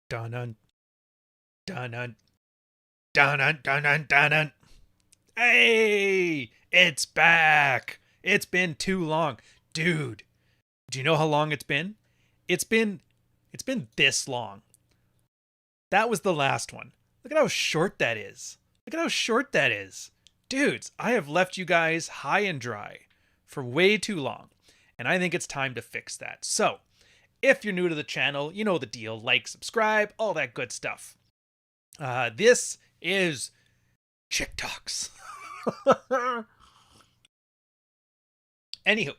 Dun dun dun dun dun dun dun dun dun dun. Hey, it's back. It's been too long, dude. Do you know how long it's been? It's been it's been this long. That was the last one. Look at how short that is. Look at how short that is. Dudes, I have left you guys high and dry for way too long, and I think it's time to fix that. So, if you're new to the channel, you know the deal. Like, subscribe, all that good stuff. This is Chick Talks. Anywho,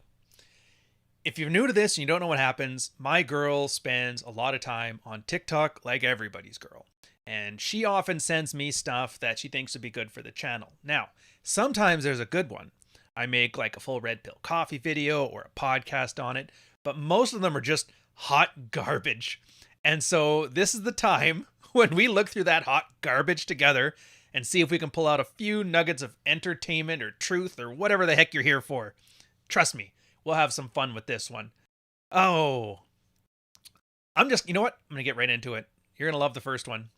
if you're new to this and you don't know what happens, my girl spends a lot of time on TikTok like everybody's girl. And she often sends me stuff that she thinks would be good for the channel. Now, sometimes there's a good one. I make like a full red pill coffee video or a podcast on it, but most of them are just hot garbage. And so this is the time when we look through that hot garbage together and see if we can pull out a few nuggets of entertainment or truth or whatever the heck you're here for. Trust me, we'll have some fun with this one. Oh, you know what? I'm going to get right into it. You're going to love the first one.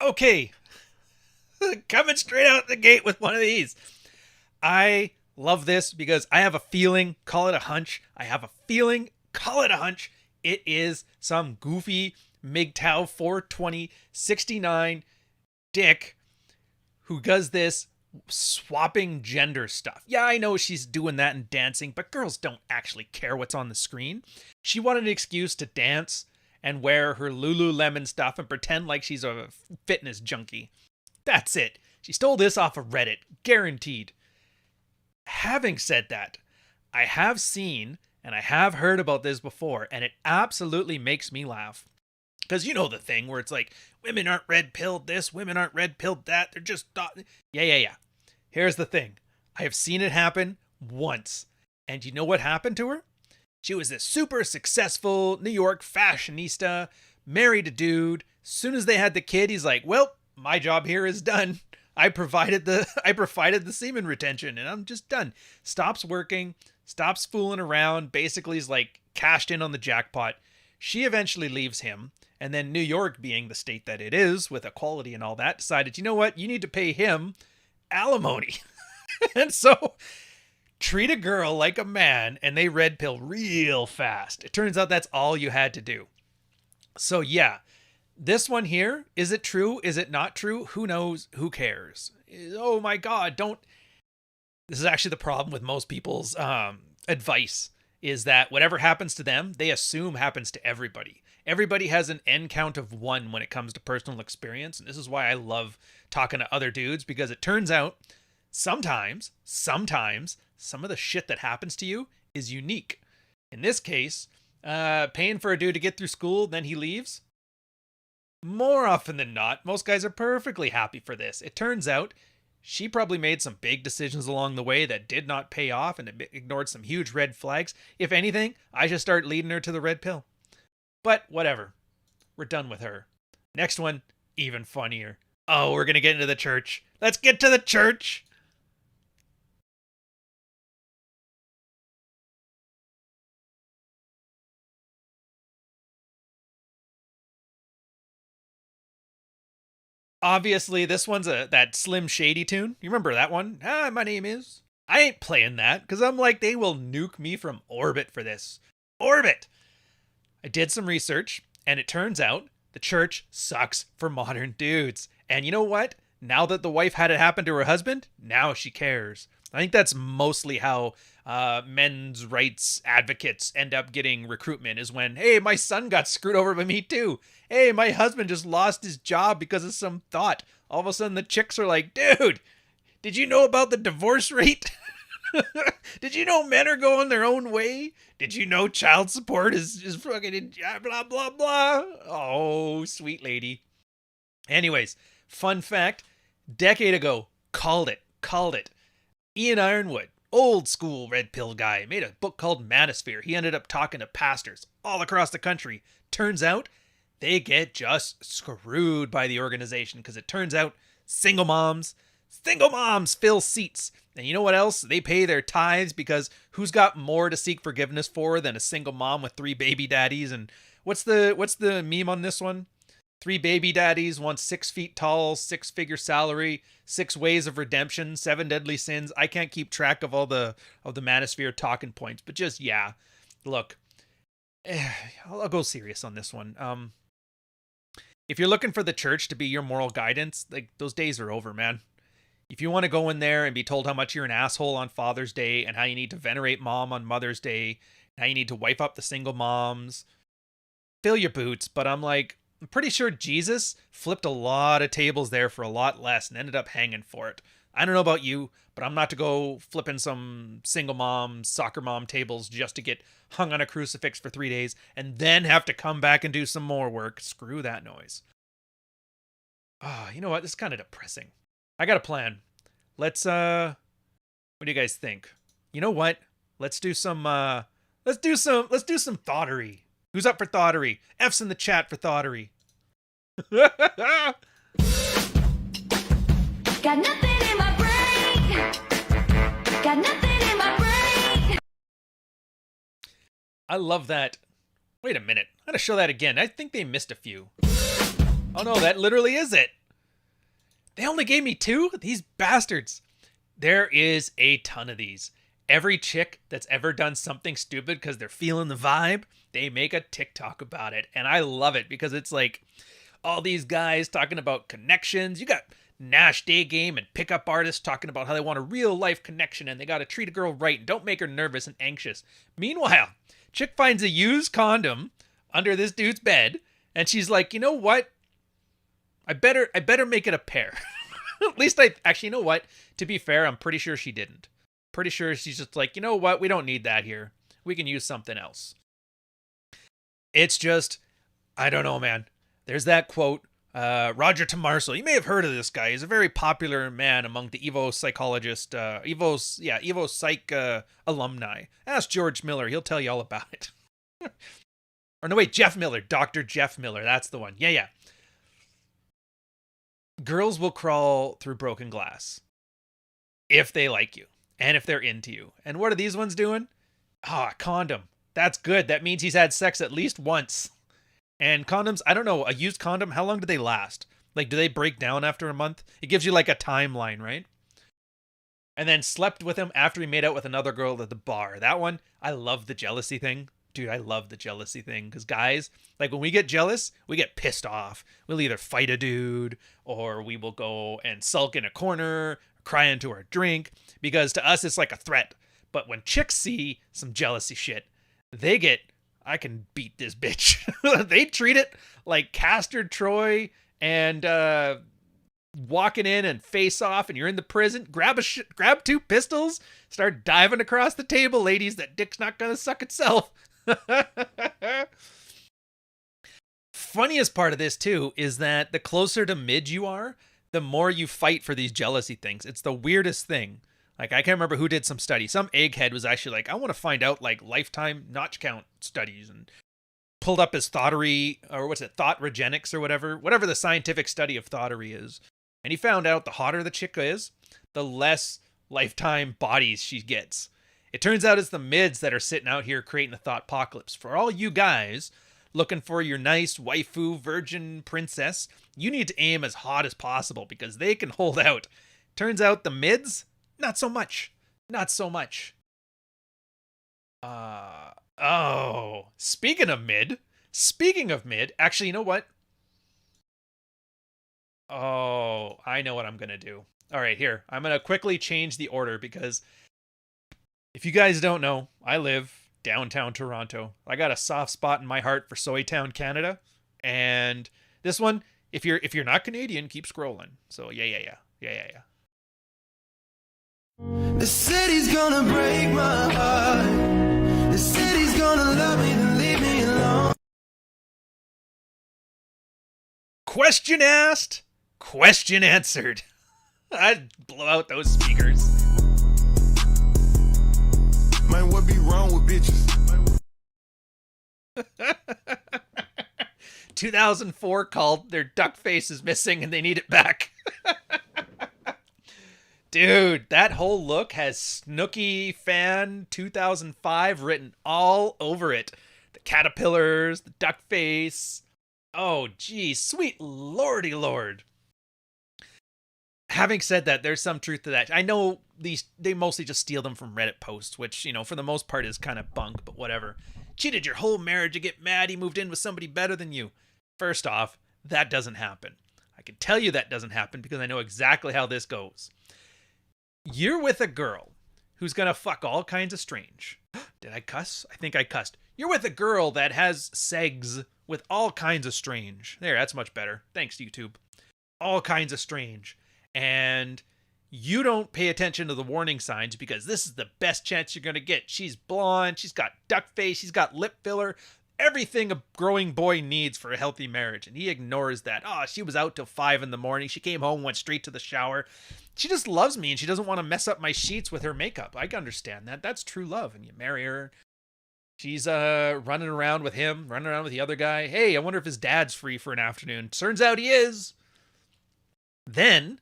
Okay, coming straight out the gate with one of these. I love this because I have a feeling, call it a hunch. I have a feeling, call it a hunch. It is some goofy MGTOW 420 69 dick who does this swapping gender stuff. Yeah, I know she's doing that in dancing, but girls don't actually care what's on the screen. She wanted an excuse to dance and wear her Lululemon stuff and pretend like she's a fitness junkie. That's it. She stole this off of Reddit, guaranteed. Having said that, I have seen and I have heard about this before, and it absolutely makes me laugh. Because you know the thing where it's like, women aren't red-pilled this, women aren't red-pilled that, they're just... Yeah. Here's the thing. I have seen it happen once. And you know what happened to her? She was this super successful New York fashionista, married a dude. As soon as they had the kid, he's like, well, my job here is done. I provided the semen retention and I'm just done. Stops working, stops fooling around, basically is like cashed in on the jackpot. She eventually leaves him, and then New York, being the state that it is with equality and all that, decided, you know what, you need to pay him alimony. And so treat a girl like a man, and they red pill real fast. It turns out that's all you had to do. So yeah, this one here, is it true? Is it not true? Who knows? Who cares? Oh my God, don't. This is actually the problem with most people's advice, is that whatever happens to them, they assume happens to everybody. Everybody has an N count of 1 when it comes to personal experience. And this is why I love talking to other dudes, because it turns out sometimes, some of the shit that happens to you is unique. In this case, paying for a dude to get through school, then he leaves. More often than not, most guys are perfectly happy for this. It turns out she probably made some big decisions along the way that did not pay off and ignored some huge red flags. If anything, I should start leading her to the red pill. But whatever. We're done with her. Next one, even funnier. Oh, we're going to get into the church. Let's get to the church. Obviously, this one's that Slim Shady tune. You remember that one? Ah, my name is... I ain't playing that, because I'm like, they will nuke me from orbit for this. Orbit! I did some research, and it turns out the church sucks for modern dudes. And you know what? Now that the wife had it happen to her husband, now she cares. I think that's mostly how men's rights advocates end up getting recruitment, is when, hey, my son got screwed over by me too. Hey, my husband just lost his job because of some thought. All of a sudden the chicks are like, dude, did you know about the divorce rate? Did you know men are going their own way? Did you know child support is fucking blah, blah, blah? Oh, sweet lady. Anyways, fun fact, decade ago, called it. Ian Ironwood, old school red pill guy, made a book called Manosphere. He ended up talking to pastors all across the country. Turns out they get just screwed by the organization because it turns out single moms fill seats. And you know what else? They pay their tithes because who's got more to seek forgiveness for than a single mom with 3 baby daddies? And what's the meme on this one? 3 baby daddies, 1 6 feet tall, 6-figure salary, 6 ways of redemption, 7 deadly sins. I can't keep track of all the Manosphere talking points, but just yeah. Look, I'll go serious on this one. If you're looking for the church to be your moral guidance, like those days are over, man. If you want to go in there and be told how much you're an asshole on Father's Day and how you need to venerate mom on Mother's Day, and how you need to wipe up the single moms, fill your boots. But I'm pretty sure Jesus flipped a lot of tables there for a lot less and ended up hanging for it. I don't know about you, but I'm not to go flipping some single mom, soccer mom tables just to get hung on a crucifix for 3 days and then have to come back and do some more work. Screw that noise. You know what? This is kind of depressing. I got a plan. Let's what do you guys think? You know what? Let's do some thoughterly. Who's up for thoughterly? F's in the chat for thoughterly. Got nothing in my brain. Got nothing in my brain. I love that. Wait a minute. I gotta show that again. I think they missed a few. Oh no, that literally is it. They only gave me 2? These bastards. There is a ton of these. Every chick that's ever done something stupid because they're feeling the vibe, they make a TikTok about it. And I love it because it's like all these guys talking about connections. You got Nash Day Game and pickup artists talking about how they want a real life connection and they got to treat a girl right and don't make her nervous and anxious. Meanwhile, chick finds a used condom under this dude's bed and she's like, you know what? I better make it a pair. At least actually, you know what? To be fair, I'm pretty sure she didn't. Pretty sure she's just like, you know what? We don't need that here. We can use something else. It's just, I don't know, man. There's that quote, Roger Tomarso. You may have heard of this guy. He's a very popular man among the Evo psychologist, Evo Psych alumni. Ask George Miller. He'll tell you all about it. Or no, wait, Jeff Miller. Dr. Jeff Miller. That's the one. Yeah. Girls will crawl through broken glass if they like you and if they're into you. And what are these ones doing? Condom. That's good. That means he's had sex at least once. And condoms, I don't know, a used condom, how long do they last? Like, do they break down after a month? It gives you like a timeline, right? And then slept with him after he made out with another girl at the bar. That one, I love the jealousy thing. Dude, I love the jealousy thing because guys, like when we get jealous, we get pissed off. We'll either fight a dude or we will go and sulk in a corner, cry into our drink because to us it's like a threat. But when chicks see some jealousy shit, they get, I can beat this bitch. They treat it like Castor Troy and walking in and face off and you're in the prison. Grab 2 pistols, start diving across the table, ladies. That dick's not gonna suck itself. Funniest part of this too is that the closer to mid you are, the more you fight for these jealousy things. It's the weirdest thing. Like, I can't remember who did some study. Some egghead was actually like, I want to find out like lifetime notch count studies, and pulled up his thoughterly, or what's it, thought regenics or whatever the scientific study of thoughterly is. And he found out the hotter the chick is, the less lifetime bodies she gets. It turns out it's the mids that are sitting out here creating the thought apocalypse. For all you guys looking for your nice waifu virgin princess, you need to aim as hot as possible because they can hold out. Turns out the mids, not so much. Not so much. Speaking of mid, actually, you know what? Oh, I know what I'm going to do. All right, here. I'm going to quickly change the order because if you guys don't know, I live downtown Toronto. I got a soft spot in my heart for Soytown, Canada. And this one, if you're not Canadian, keep scrolling. So yeah. The city's gonna break my heart. The city's gonna love me and leave me alone. Question asked, question answered. I'd blow out those speakers. Man, what be wrong with bitches? 2004 called their duck face is missing and they need it back. Dude, that whole look has Snooki fan 2005 written all over it. The caterpillars, the duck face. Oh, geez, sweet lordy lord. Having said that, there's some truth to that. I know they mostly just steal them from Reddit posts, which, you know, for the most part is kind of bunk, but whatever. Cheated your whole marriage, you get mad, he moved in with somebody better than you. First off, that doesn't happen. I can tell you that doesn't happen because I know exactly how this goes. You're with a girl who's gonna fuck all kinds of strange. Did I cuss? I think I cussed. You're with a girl that has segs with all kinds of strange. There, that's much better. Thanks, YouTube. All kinds of strange. And you don't pay attention to the warning signs because this is the best chance you're gonna get. She's blonde, she's got duck face, she's got lip filler, everything a growing boy needs for a healthy marriage. And he ignores that. Oh, she was out till 5 a.m. She came home, went straight to the shower. She just loves me and she doesn't want to mess up my sheets with her makeup. I understand that. That's true love. And you marry her. She's running around with him, running around with the other guy. Hey, I wonder if his dad's free for an afternoon. Turns out he is. Then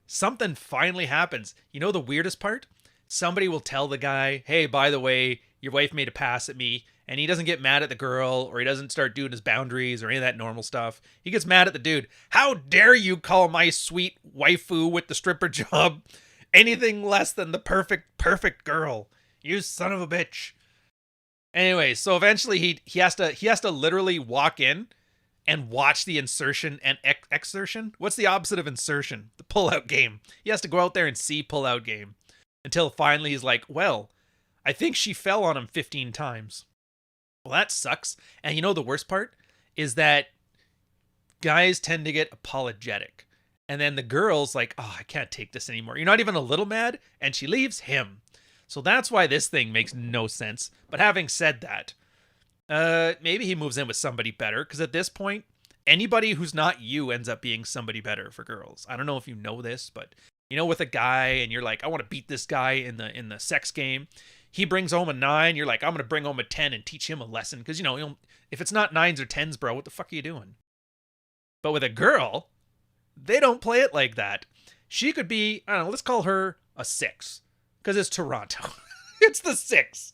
something finally happens. You know the weirdest part? Somebody will tell the guy, hey, by the way, your wife made a pass at me. And he doesn't get mad at the girl, or he doesn't start doing his boundaries or any of that normal stuff. He gets mad at the dude. How dare you call my sweet waifu with the stripper job anything less than the perfect girl? You son of a bitch. Anyway, so eventually he has to literally walk in and watch the insertion and exertion. What's the opposite of insertion? The pull-out game. He has to go out there and see pull-out game until finally he's like, well, I think she fell on him 15 times. Well, that sucks. And you know the worst part is that guys tend to get apologetic. And then the girl's like, oh, I can't take this anymore. You're not even a little mad. And she leaves him. So that's why this thing makes no sense. But having said that, maybe he moves in with somebody better. Because at this point, anybody who's not you ends up being somebody better for girls. I don't know if you know this, but you know, with a guy and you're like, I want to beat this guy in the sex game. He brings home a 9. You're like, I'm going to bring home a 10 and teach him a lesson. Because, you know, if it's not 9s or 10s, bro, what the fuck are you doing? But with a girl, they don't play it like that. She could be, I don't know, let's call her a 6. Because it's Toronto. It's the 6.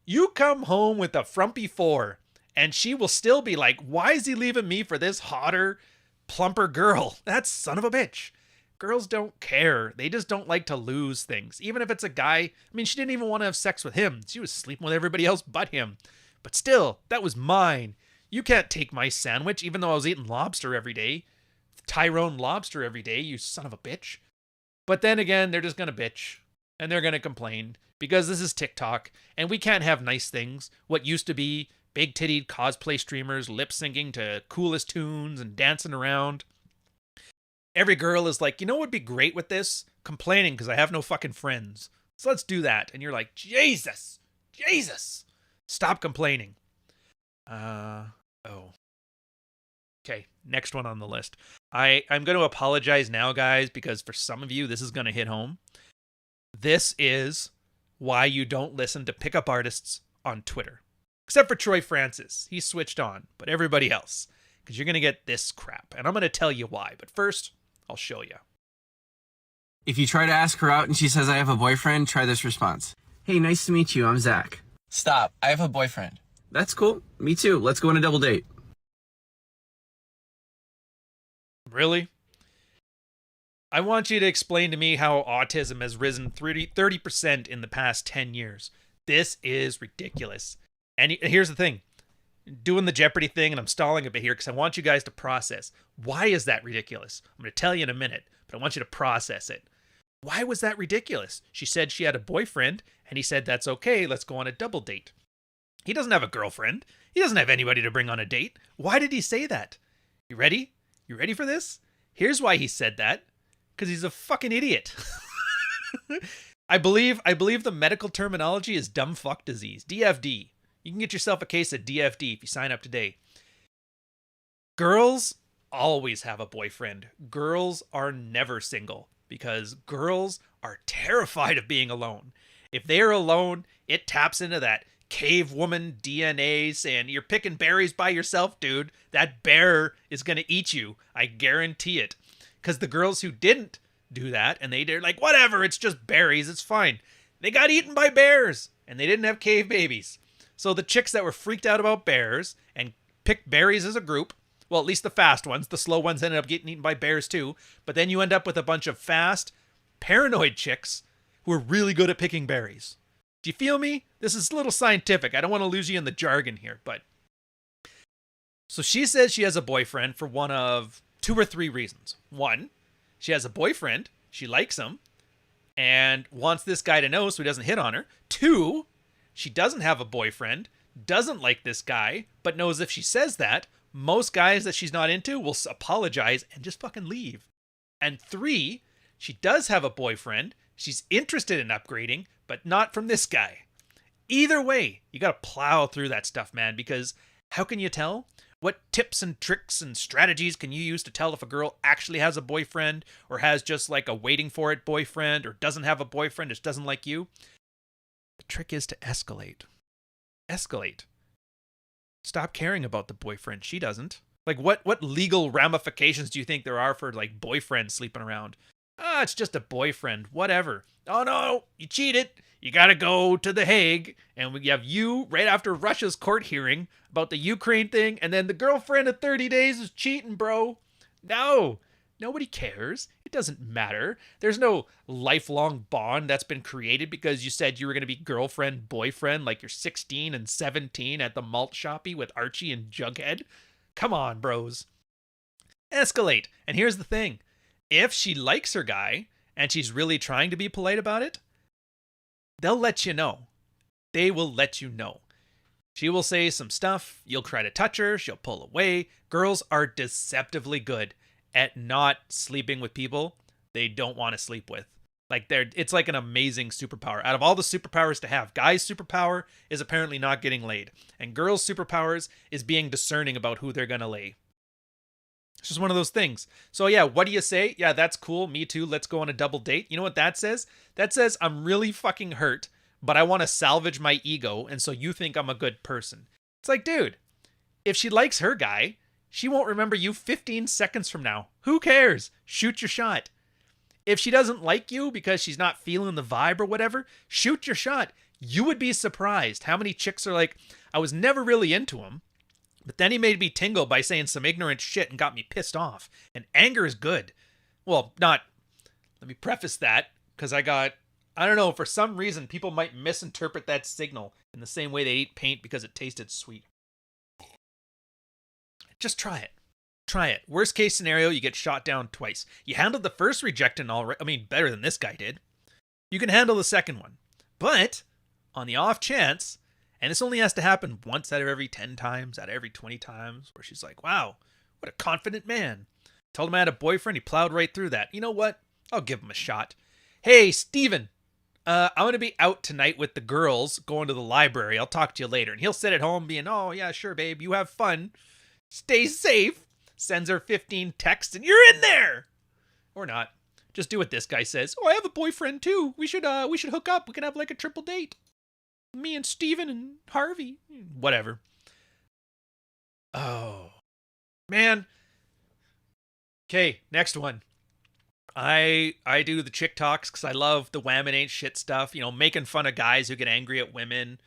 You come home with a frumpy 4. And she will still be like, why is he leaving me for this hotter, plumper girl? That son of a bitch. Girls don't care. They just don't like to lose things. Even if it's a guy. I mean, she didn't even want to have sex with him. She was sleeping with everybody else but him. But still, that was mine. You can't take my sandwich, even though I was eating lobster every day. Tyrone lobster every day, you son of a bitch. But then again, they're just going to bitch. And they're going to complain. Because this is TikTok. And we can't have nice things. What used to be big-tittied cosplay streamers lip-syncing to coolest tunes and dancing around. Every girl is like, you know what would be great with this? Complaining because I have no fucking friends. So let's do that. And you're like, Jesus. Stop complaining. Oh. Okay, next one on the list. I'm going to apologize now, guys, because for some of you, this is going to hit home. This is why you don't listen to pickup artists on Twitter. Except for Troy Francis. He switched on. But everybody else. Because you're going to get this crap. And I'm going to tell you why. But first, I'll show you. If you try to ask her out and she says, I have a boyfriend, try this response. Hey, nice to meet you. I'm Zach. Stop. I have a boyfriend. That's cool. Me too. Let's go on a double date. Really? I want you to explain to me how autism has risen 30% in the past 10 years. This is ridiculous. And here's the thing. Doing the Jeopardy thing, and I'm stalling a bit here because I want you guys to process. Why is that ridiculous? I'm going to tell you in a minute, but I want you to process it. Why was that ridiculous? She said she had a boyfriend, and he said, that's okay, let's go on a double date. He doesn't have a girlfriend. He doesn't have anybody to bring on a date. Why did he say that? You ready? You ready for this? Here's why he said that. Because he's a fucking idiot. I believe the medical terminology is dumb fuck disease, DFD. You can get yourself a case of DFD if you sign up today. Girls always have a boyfriend. Girls are never single because girls are terrified of being alone. If they are alone, it taps into that cave woman DNA saying you're picking berries by yourself, dude. That bear is going to eat you. I guarantee it. Because the girls who didn't do that, and they're like, whatever, it's just berries, it's fine. They got eaten by bears, and they didn't have cave babies. So the chicks that were freaked out about bears and picked berries as a group, well, at least the fast ones, the slow ones ended up getting eaten by bears too, but then you end up with a bunch of fast, paranoid chicks who are really good at picking berries. Do you feel me? This is a little scientific. I don't want to lose you in the jargon here, but... So she says she has a boyfriend for one of 2 or 3 reasons. 1, she has a boyfriend, she likes him, and wants this guy to know so he doesn't hit on her. 2, she doesn't have a boyfriend, doesn't like this guy, but knows if she says that, most guys that she's not into will apologize and just fucking leave. And 3, she does have a boyfriend, she's interested in upgrading, but not from this guy. Either way, you gotta plow through that stuff, man, because how can you tell? What tips and tricks and strategies can you use to tell if a girl actually has a boyfriend, or has just like a waiting for it boyfriend, or doesn't have a boyfriend, just doesn't like you? The trick is to escalate. Escalate. Stop caring about the boyfriend. She doesn't. Like, what legal ramifications do you think there are for, like, boyfriends sleeping around? Ah, it's just a boyfriend. Whatever. Oh, no, you cheated. You gotta go to The Hague, and we have you right after Russia's court hearing about the Ukraine thing, and then the girlfriend of 30 days is cheating, bro. No. Nobody cares. It doesn't matter. There's no lifelong bond that's been created because you said you were going to be girlfriend, boyfriend, like you're 16 and 17 at the malt shoppy with Archie and Jughead. Come on, bros. Escalate. And here's the thing. If she likes her guy and she's really trying to be polite about it, they'll let you know. They will let you know. She will say some stuff. You'll try to touch her. She'll pull away. Girls are deceptively good at not sleeping with people they don't want to sleep with. Like, it's like an amazing superpower. Out of all the superpowers to have, guys' superpower is apparently not getting laid, and girls' superpowers is being discerning about who they're gonna lay. It's just one of those things. So yeah, what do you say? Yeah, that's cool. Me too. Let's go on a double date. You know what that says? That says I'm really fucking hurt, but I want to salvage my ego, and so you think I'm a good person. It's like, dude, if she likes her guy, she won't remember you 15 seconds from now. Who cares? Shoot your shot. If she doesn't like you because she's not feeling the vibe or whatever, shoot your shot. You would be surprised how many chicks are like, I was never really into him, but then he made me tingle by saying some ignorant shit and got me pissed off. And anger is good. Well, not, let me preface that, because I don't know, for some reason people might misinterpret that signal in the same way they eat paint because it tasted sweet. Just try it. Try it. Worst case scenario, you get shot down twice. You handled the first rejection better than this guy did. You can handle the second one. But, on the off chance, and this only has to happen once out of every 10 times, out of every 20 times, where she's like, wow, what a confident man. Told him I had a boyfriend, he plowed right through that. You know what? I'll give him a shot. Hey, Steven, I'm going to be out tonight with the girls, going to the library. I'll talk to you later. And he'll sit at home being, oh, yeah, sure, babe, you have fun. Stay safe. Sends her 15 texts and you're in there. Or not. Just do what this guy says. Oh, I have a boyfriend too. We should hook up. We can have like a triple date. Me and Steven and Harvey. Whatever. Oh. Man. Okay, next one. I do the chick talks because I love the wham ain't shit stuff. You know, making fun of guys who get angry at women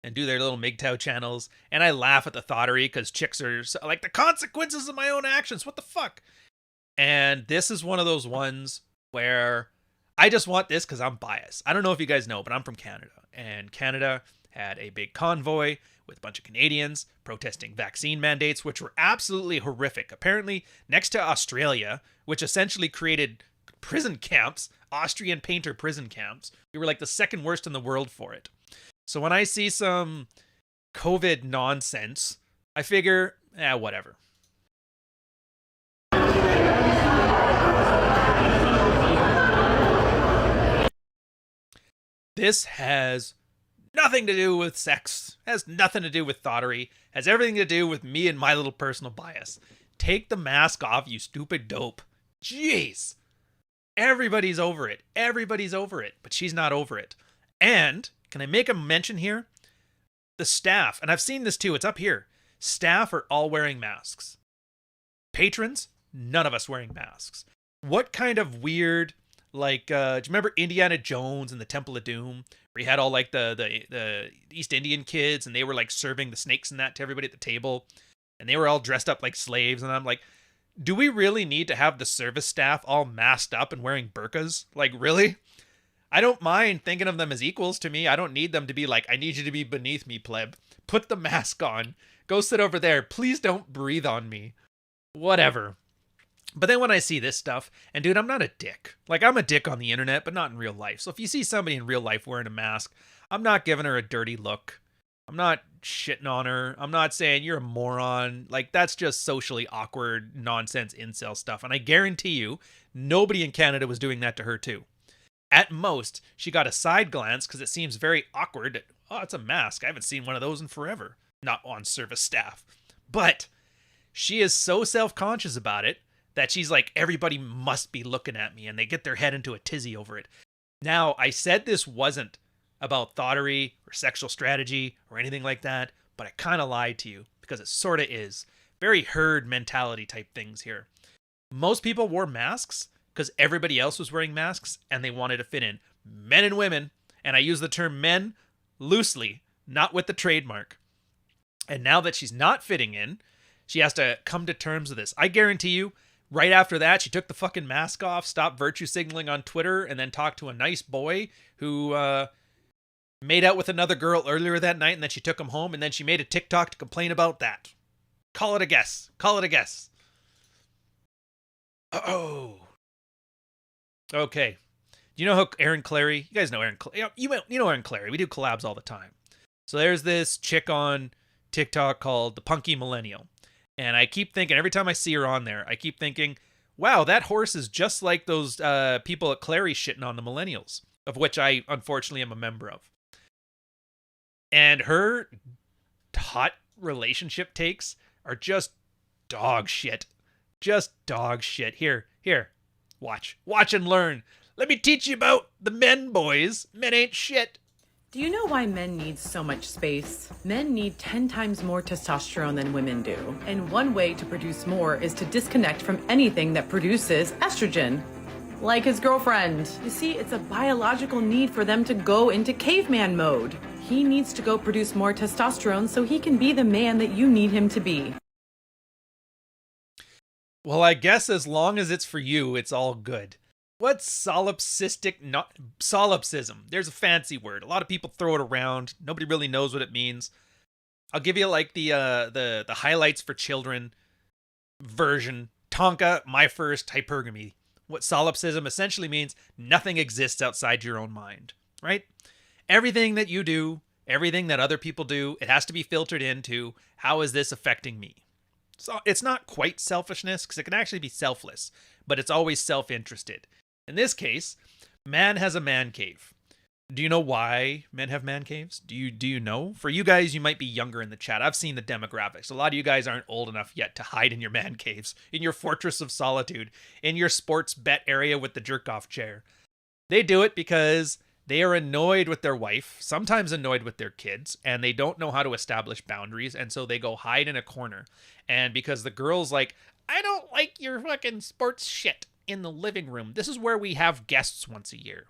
and do their little MGTOW channels. And I laugh at the thoughterry because chicks are like, the consequences of my own actions. What the fuck? And this is one of those ones where I just want this because I'm biased. I don't know if you guys know, but I'm from Canada. And Canada had a big convoy with a bunch of Canadians protesting vaccine mandates, which were absolutely horrific. Apparently, next to Australia, which essentially created prison camps, Austrian painter prison camps, we were like the second worst in the world for it. So when I see some COVID nonsense, I figure, whatever. This has nothing to do with sex, has nothing to do with thoughterry, has everything to do with me and my little personal bias. Take the mask off, you stupid dope. Jeez. Everybody's over it. Everybody's over it, but she's not over it. And can I make a mention here? The staff, and I've seen this too, it's up here. Staff are all wearing masks. Patrons, none of us wearing masks. What kind of weird, like, do you remember Indiana Jones and the Temple of Doom? Where you had all like the East Indian kids and they were like serving the snakes and that to everybody at the table. And they were all dressed up like slaves. And I'm like, do we really need to have the service staff all masked up and wearing burqas? Like, really? I don't mind thinking of them as equals to me. I don't need them to be like, I need you to be beneath me, pleb. Put the mask on. Go sit over there. Please don't breathe on me. Whatever. But then when I see this stuff, and dude, I'm not a dick. Like, I'm a dick on the internet, but not in real life. So if you see somebody in real life wearing a mask, I'm not giving her a dirty look. I'm not shitting on her. I'm not saying you're a moron. Like, that's just socially awkward nonsense incel stuff. And I guarantee you, nobody in Canada was doing that to her too. At most, she got a side glance because it seems very awkward. Oh, it's a mask. I haven't seen one of those in forever. Not on service staff. But she is so self-conscious about it that she's like, everybody must be looking at me, and they get their head into a tizzy over it. Now, I said this wasn't about thoughterry or sexual strategy or anything like that, but I kind of lied to you because it sort of is. Very herd mentality type things here. Most people wore masks because everybody else was wearing masks and they wanted to fit in. Men and women, and I use the term men loosely, not with the trademark. And now that she's not fitting in, she has to come to terms with this. I guarantee you, right after that, she took the fucking mask off, stopped virtue signaling on Twitter, and then talked to a nice boy who made out with another girl earlier that night, and then she took him home, and then she made a TikTok to complain about that. Call it a guess. Call it a guess. Oh. Okay. Do you know how Aaron Clary? You guys know Aaron Clary. You know Aaron Clary. We do collabs all the time. So there's this chick on TikTok called the Punky Millennial. And I keep thinking, every time I see her on there, I keep thinking, wow, that horse is just like those people at Clary shitting on the millennials, of which I unfortunately am a member of. And her hot relationship takes are just dog shit. Just dog shit. Here. Watch and learn. Let me teach you about the men, boys. Men ain't shit. Do you know why men need so much space? Men need 10 times more testosterone than women do. And one way to produce more is to disconnect from anything that produces estrogen. Like his girlfriend. You see, it's a biological need for them to go into caveman mode. He needs to go produce more testosterone so he can be the man that you need him to be. Well, I guess as long as it's for you, it's all good. What's solipsistic? Not solipsism. There's a fancy word. A lot of people throw it around. Nobody really knows what it means. I'll give you like the highlights for children version. Tonka, my first hypergamy. What solipsism essentially means: nothing exists outside your own mind. Right? Everything that you do, everything that other people do, it has to be filtered into how is this affecting me. So it's not quite selfishness because it can actually be selfless, but it's always self-interested. In this case, man has a man cave. Do you know why men have man caves? Do you know? For you guys, you might be younger in the chat. I've seen the demographics. A lot of you guys aren't old enough yet to hide in your man caves, in your fortress of solitude, in your sports bet area with the jerk-off chair. They do it because they are annoyed with their wife, sometimes annoyed with their kids, and they don't know how to establish boundaries, and so they go hide in a corner. And because the girl's like, I don't like your fucking sports shit in the living room. This is where we have guests once a year.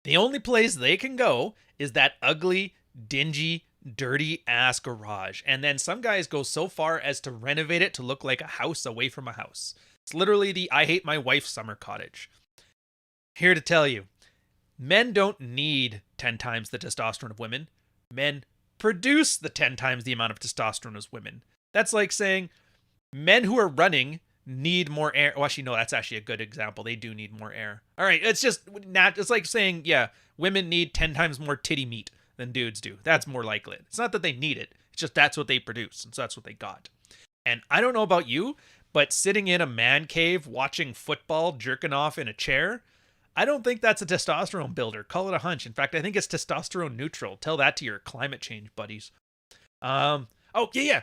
The only place they can go is that ugly, dingy, dirty-ass garage. And then some guys go so far as to renovate it to look like a house away from a house. It's literally the I hate my wife summer cottage. Here to tell you, men don't need 10 times the testosterone of women. Men produce the 10 times the amount of testosterone as women. That's like saying men who are running need more air. Well, actually, no, that's actually a good example. They do need more air. All right, it's just not. It's like saying, yeah, women need 10 times more titty meat than dudes do. That's more likely. It's not that they need it. It's just that's what they produce, and so that's what they got. And I don't know about you, but sitting in a man cave watching football, jerking off in a chair, I don't think that's a testosterone builder. Call it a hunch. In fact, I think it's testosterone neutral. Tell that to your climate change buddies. Oh, yeah.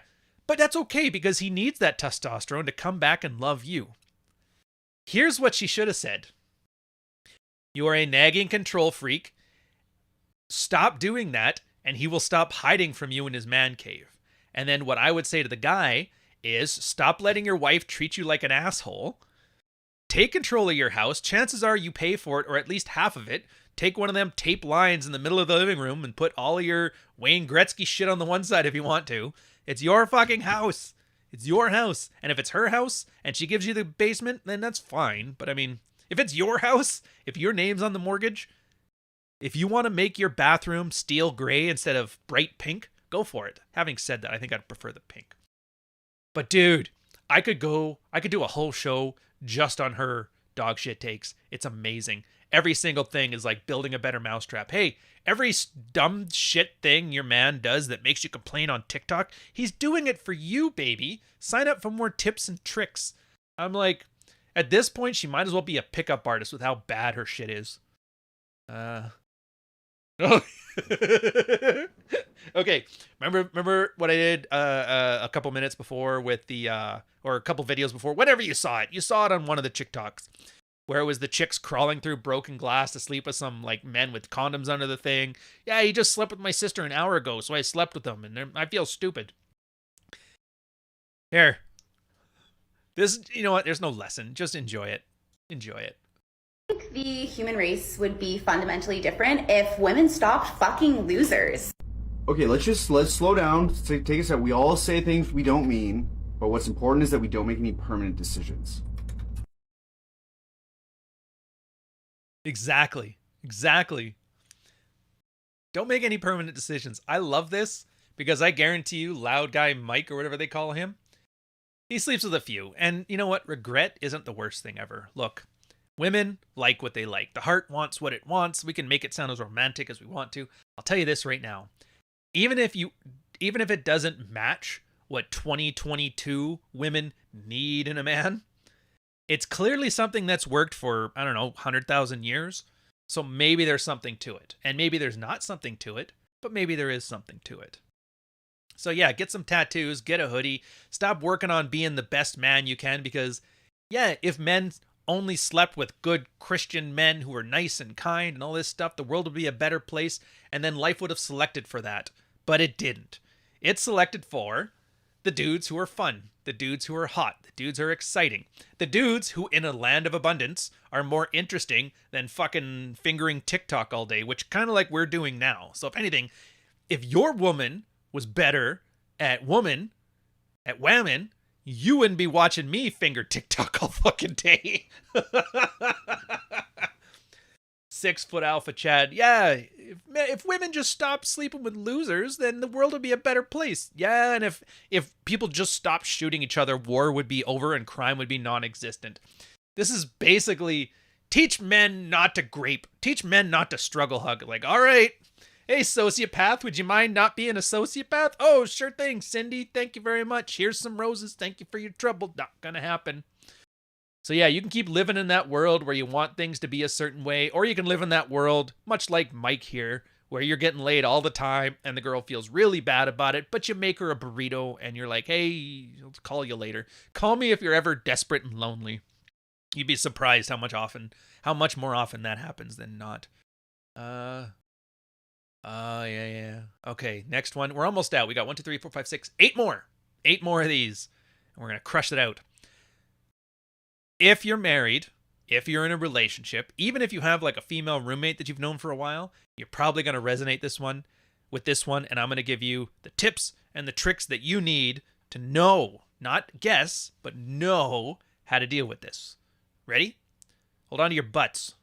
But that's okay because he needs that testosterone to come back and love you. Here's what she should have said. You are a nagging control freak. Stop doing that and he will stop hiding from you in his man cave. And then what I would say to the guy is stop letting your wife treat you like an asshole. Take control of your house. Chances are you pay for it, or at least half of it. Take one of them tape lines in the middle of the living room and put all of your Wayne Gretzky shit on the one side if you want to. It's your fucking house. It's your house. And if it's her house and she gives you the basement, then that's fine. But I mean, if it's your house, if your name's on the mortgage, if you want to make your bathroom steel gray instead of bright pink, go for it. Having said that, I think I'd prefer the pink. But dude, I could do a whole show just on her dog shit takes. It's amazing. Every single thing is like building a better mousetrap. Hey, every dumb shit thing your man does that makes you complain on TikTok, he's doing it for you, baby. Sign up for more tips and tricks. I'm like, at this point, she might as well be a pickup artist with how bad her shit is. Okay, remember what I did a couple minutes before with the or a couple videos before, whenever you saw it. You saw it on one of the TikToks where it was the chicks crawling through broken glass to sleep with some like men with condoms under the thing. Yeah, he just slept with my sister an hour ago, so I slept with him, and I feel stupid. Here. This, you know what? There's no lesson. Just enjoy it. Enjoy it. I think the human race would be fundamentally different if women stopped fucking losers. Okay, let's slow down. Take a step. We all say things we don't mean, but what's important is that we don't make any permanent decisions. Exactly. Don't make any permanent decisions. I love this because I guarantee you, loud guy Mike or whatever they call him, he sleeps with a few. And you know what? Regret isn't the worst thing ever. Look, women like what they like. The heart wants what it wants. We can make it sound as romantic as we want to. I'll tell you this right now. Even if it doesn't match what 2022 women need in a man, it's clearly something that's worked for, I don't know, 100,000 years. So maybe there's something to it. And maybe there's not something to it, but maybe there is something to it. So yeah, get some tattoos, get a hoodie, stop working on being the best man you can, because yeah, if men only slept with good Christian men who were nice and kind and all this stuff, the world would be a better place, and then life would have selected for that. But it didn't. It selected for the dudes who are fun, the dudes who are hot, the dudes who are exciting, the dudes who in a land of abundance are more interesting than fucking fingering TikTok all day, which kind of like we're doing now. So if anything, if your woman was better at woman, you wouldn't be watching me finger TikTok all fucking day. 6 foot alpha Chad. Yeah, if women just stopped sleeping with losers, then the world would be a better place. Yeah, and if people just stopped shooting each other, war would be over and crime would be non-existent. This is basically teach men not to grape. Teach men not to struggle hug. Like, all right, hey, sociopath, would you mind not being a sociopath? Oh, sure thing, Cindy. Thank you very much. Here's some roses. Thank you for your trouble. Not gonna happen. So yeah, you can keep living in that world where you want things to be a certain way, or you can live in that world, much like Mike here, where you're getting laid all the time and the girl feels really bad about it, but you make her a burrito and you're like, hey, I'll call you later. Call me if you're ever desperate and lonely. You'd be surprised how much more often that happens than not. Yeah. Okay, next one. We're almost out. We got 1, 2, 3, 4, 5, 6, 8 more. 8 more of these. And we're going to crush it out. If you're married, if you're in a relationship, even if you have like a female roommate that you've known for a while, you're probably going to resonate with this one, and I'm going to give you the tips and the tricks that you need to know, not guess, but know how to deal with this. Ready? Hold on to your butts.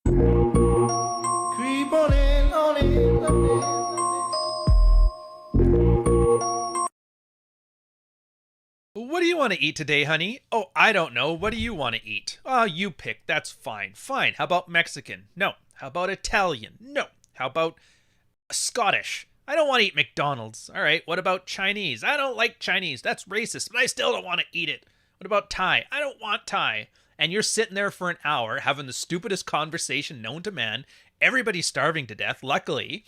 Creep on in, on in. What do you want to eat today, honey? Oh, I don't know. What do you want to eat? Oh, you pick. That's fine. Fine. How about Mexican? No. How about Italian? No. How about Scottish? I don't want to eat McDonald's. All right. What about Chinese? I don't like Chinese. That's racist, but I still don't want to eat it. What about Thai? I don't want Thai. And you're sitting there for an hour having the stupidest conversation known to man. Everybody's starving to death. Luckily,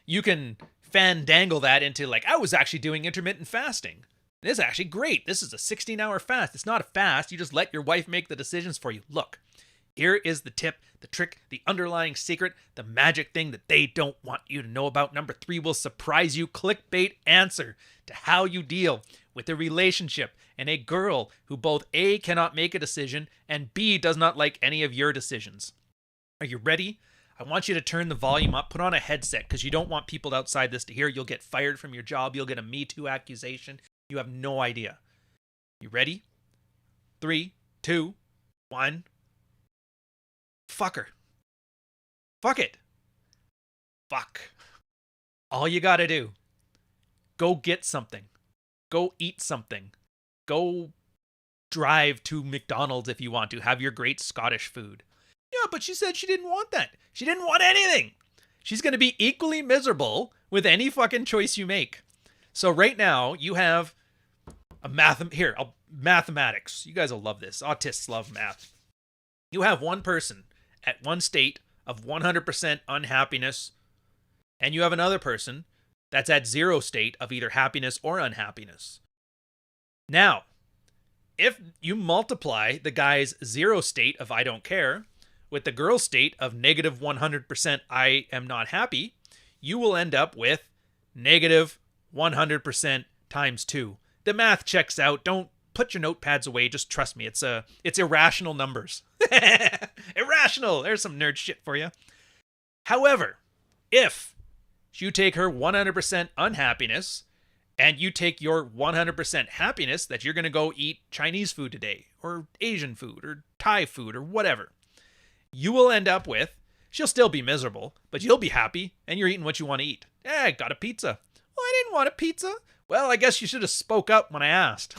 you can fandangle that into like, I was actually doing intermittent fasting. This is actually great. This is a 16-hour fast. It's not a fast. You just let your wife make the decisions for you. Look, Here is the tip, the trick, the underlying secret, the magic thing that they don't want you to know about. Number 3 will surprise you. Clickbait answer to how you deal with a relationship and a girl who both A, cannot make a decision, and B, does not like any of your decisions. Are you ready? I want you to turn the volume up, put on a headset, because you don't want people outside this to hear. You'll get fired from your job. You'll get a Me Too accusation. You have no idea. You ready? 3, 2, 1. Fuck her. Fuck it. Fuck. All you gotta do. Go get something. Go eat something. Go drive to McDonald's if you want to. Have your great Scottish food. Yeah, but she said she didn't want that. She didn't want anything. She's gonna be equally miserable with any fucking choice you make. So right now, you have a mathematics. You guys will love this. Autists love math. You have one person at one state of 100% unhappiness, and you have another person that's at 0 state of either happiness or unhappiness. Now, if you multiply the guy's 0 state of I don't care with the girl's state of negative 100% I am not happy, you will end up with negative 100% times 2. The math checks out. Don't put your notepads away. Just trust me. It's irrational numbers. Irrational. There's some nerd shit for you. However, if you take her 100% unhappiness and you take your 100% happiness that you're going to go eat Chinese food today or Asian food or Thai food or whatever, you will end up with, she'll still be miserable, but you'll be happy and you're eating what you want to eat. I got a pizza. Well, I didn't want a pizza. Well, I guess you should have spoke up when I asked.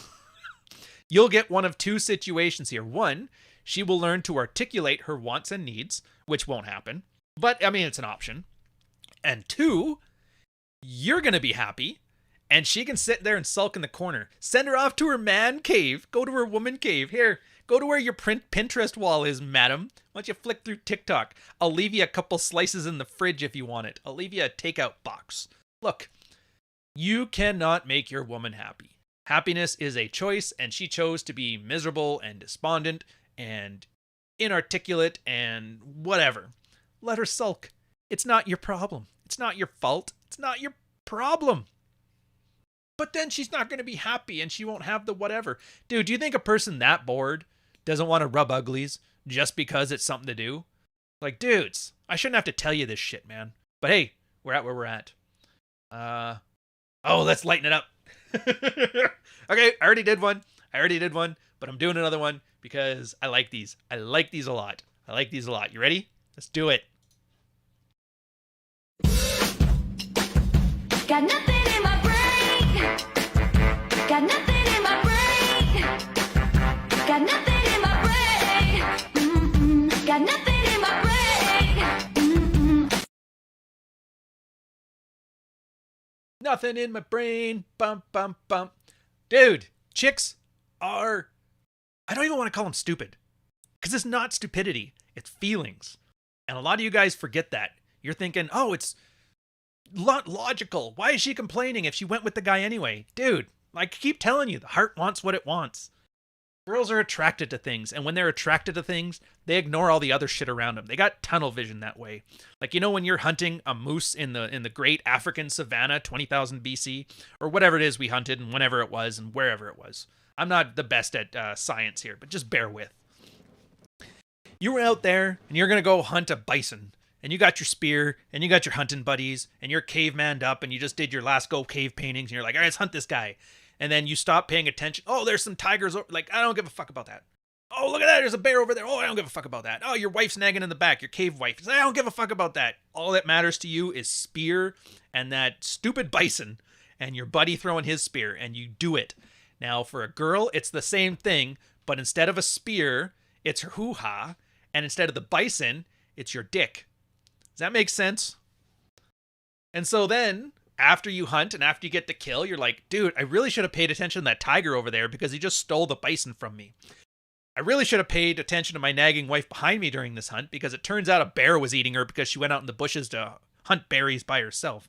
You'll get one of 2 situations here. 1, she will learn to articulate her wants and needs, which won't happen. But, I mean, it's an option. And 2, you're going to be happy, and she can sit there and sulk in the corner. Send her off to her man cave. Go to her woman cave. Here, go to where your Pinterest wall is, madam. Why don't you flick through TikTok? I'll leave you a couple slices in the fridge if you want it. I'll leave you a takeout box. Look, you cannot make your woman happy. Happiness is a choice, and she chose to be miserable and despondent and inarticulate and whatever. Let her sulk. It's not your problem. It's not your fault. It's not your problem. But then she's not going to be happy and she won't have the whatever. Dude, do you think a person that bored doesn't want to rub uglies just because it's something to do? Like, dudes, I shouldn't have to tell you this shit, man. But hey, we're at where we're at. Let's lighten it up. Okay, I already did one, but I'm doing another one because I like these. I like these a lot. You ready? Let's do it. Got nothing in my brain. Got nothing in my brain. Got nothing in my brain. Mm-mm. Got nothing in my brain. Mm-mm. Nothing in my brain. Bump, bump, bump. Dude, chicks are, I don't even want to call them stupid. Because it's not stupidity. It's feelings. And a lot of you guys forget that. You're thinking, oh, it's not logical. Why is she complaining if she went with the guy anyway? Dude, I keep telling you, the heart wants what it wants. Girls are attracted to things, and when they're attracted to things, they ignore all the other shit around them. They got tunnel vision that way. Like, you know, when you're hunting a moose in the great African savanna, 20,000 BC, or whatever it is we hunted, and whenever it was, and wherever it was. I'm not the best at science here, but just bear with. You were out there, and you're going to go hunt a bison, and you got your spear, and you got your hunting buddies, and you're cavemaned up, and you just did your last go cave paintings, and you're like, all right, let's hunt this guy. And then you stop paying attention. Oh, there's some tigers. Like, I don't give a fuck about that. Oh, look at that. There's a bear over there. Oh, I don't give a fuck about that. Oh, your wife's nagging in the back. Your cave wife. I don't give a fuck about that. All that matters to you is spear and that stupid bison and your buddy throwing his spear, and you do it. Now, for a girl, it's the same thing, but instead of a spear, it's her hoo-ha, and instead of the bison, it's your dick. Does that make sense? And so then, after you hunt and after you get the kill, you're like, dude, I really should have paid attention to that tiger over there because he just stole the bison from me. I really should have paid attention to my nagging wife behind me during this hunt because it turns out a bear was eating her because she went out in the bushes to hunt berries by herself.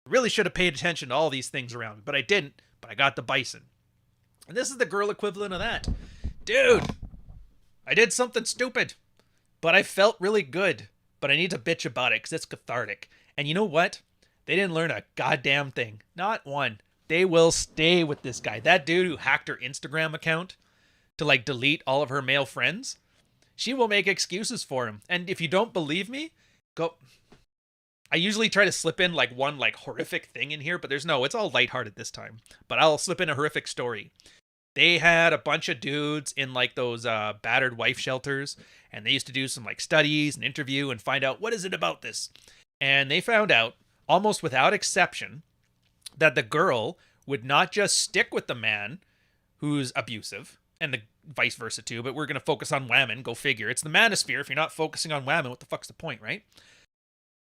I really should have paid attention to all these things around me, but I didn't, but I got the bison. And this is the girl equivalent of that. Dude, I did something stupid. but I felt really good. But I need to bitch about it because it's cathartic. And you know what? They didn't learn a goddamn thing. Not one. They will stay with this guy. That dude who hacked her Instagram account to like delete all of her male friends, she will make excuses for him. And if you don't believe me, go. I usually try to slip in like one like horrific thing in here, but it's all lighthearted this time. But I'll slip in a horrific story. They had a bunch of dudes in like those battered wife shelters, and they used to do some like studies and interview and find out what is it about this. And they found out, almost without exception, that the girl would not just stick with the man who's abusive, and the vice versa too, but we're going to focus on women, go figure. It's the manosphere. If you're not focusing on women, what the fuck's the point, right?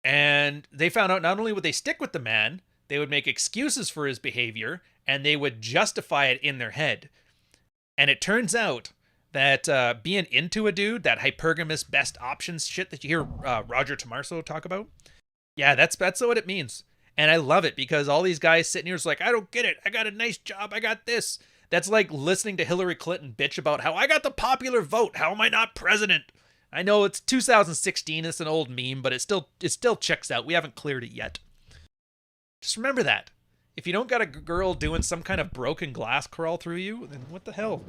And they found out not only would they stick with the man, they would make excuses for his behavior, and they would justify it in their head. And it turns out that being into a dude, that hypergamous best options shit that you hear Roger Tomarso talk about, yeah, that's what it means. And I love it because all these guys sitting here is like, I don't get it. I got a nice job. I got this. That's like listening to Hillary Clinton bitch about how I got the popular vote. How am I not president? I know it's 2016. It's an old meme, but it still checks out. We haven't cleared it yet. Just remember that. If you don't got a girl doing some kind of broken glass crawl through you, then what the hell?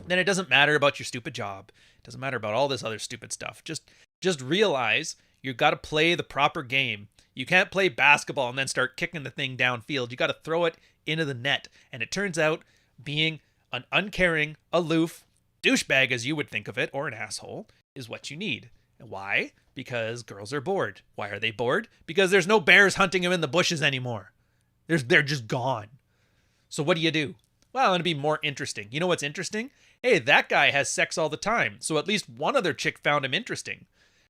Then it doesn't matter about your stupid job. It doesn't matter about all this other stupid stuff. Just realize you got to play the proper game. You can't play basketball and then start kicking the thing downfield. You got to throw it into the net. And it turns out being an uncaring, aloof douchebag, as you would think of it, or an asshole, is what you need. And why? Because girls are bored. Why are they bored? Because there's no bears hunting them in the bushes anymore. They're just gone. So what do? Well, it'll be more interesting. You know what's interesting? Hey, that guy has sex all the time. So at least one other chick found him interesting.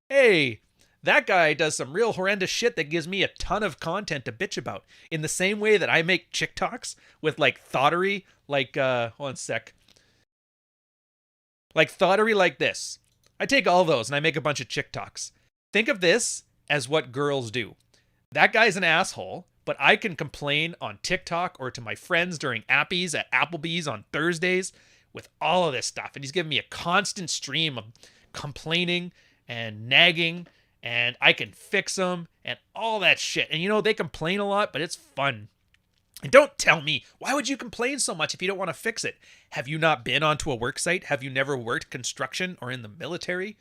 Hey, that guy does some real horrendous shit that gives me a ton of content to bitch about. In the same way that I make chick talks with like thoughterry, like, one sec. Like thoughterry like this. I take all those and I make a bunch of chick talks. Think of this as what girls do. That guy's an asshole, but I can complain on TikTok or to my friends during Appies at Applebee's on Thursdays with all of this stuff. And he's giving me a constant stream of complaining and nagging, and I can fix them and all that shit. And you know, they complain a lot, but it's fun. And don't tell me, why would you complain so much if you don't want to fix it? Have you not been onto a work site? Have you never worked construction or in the military?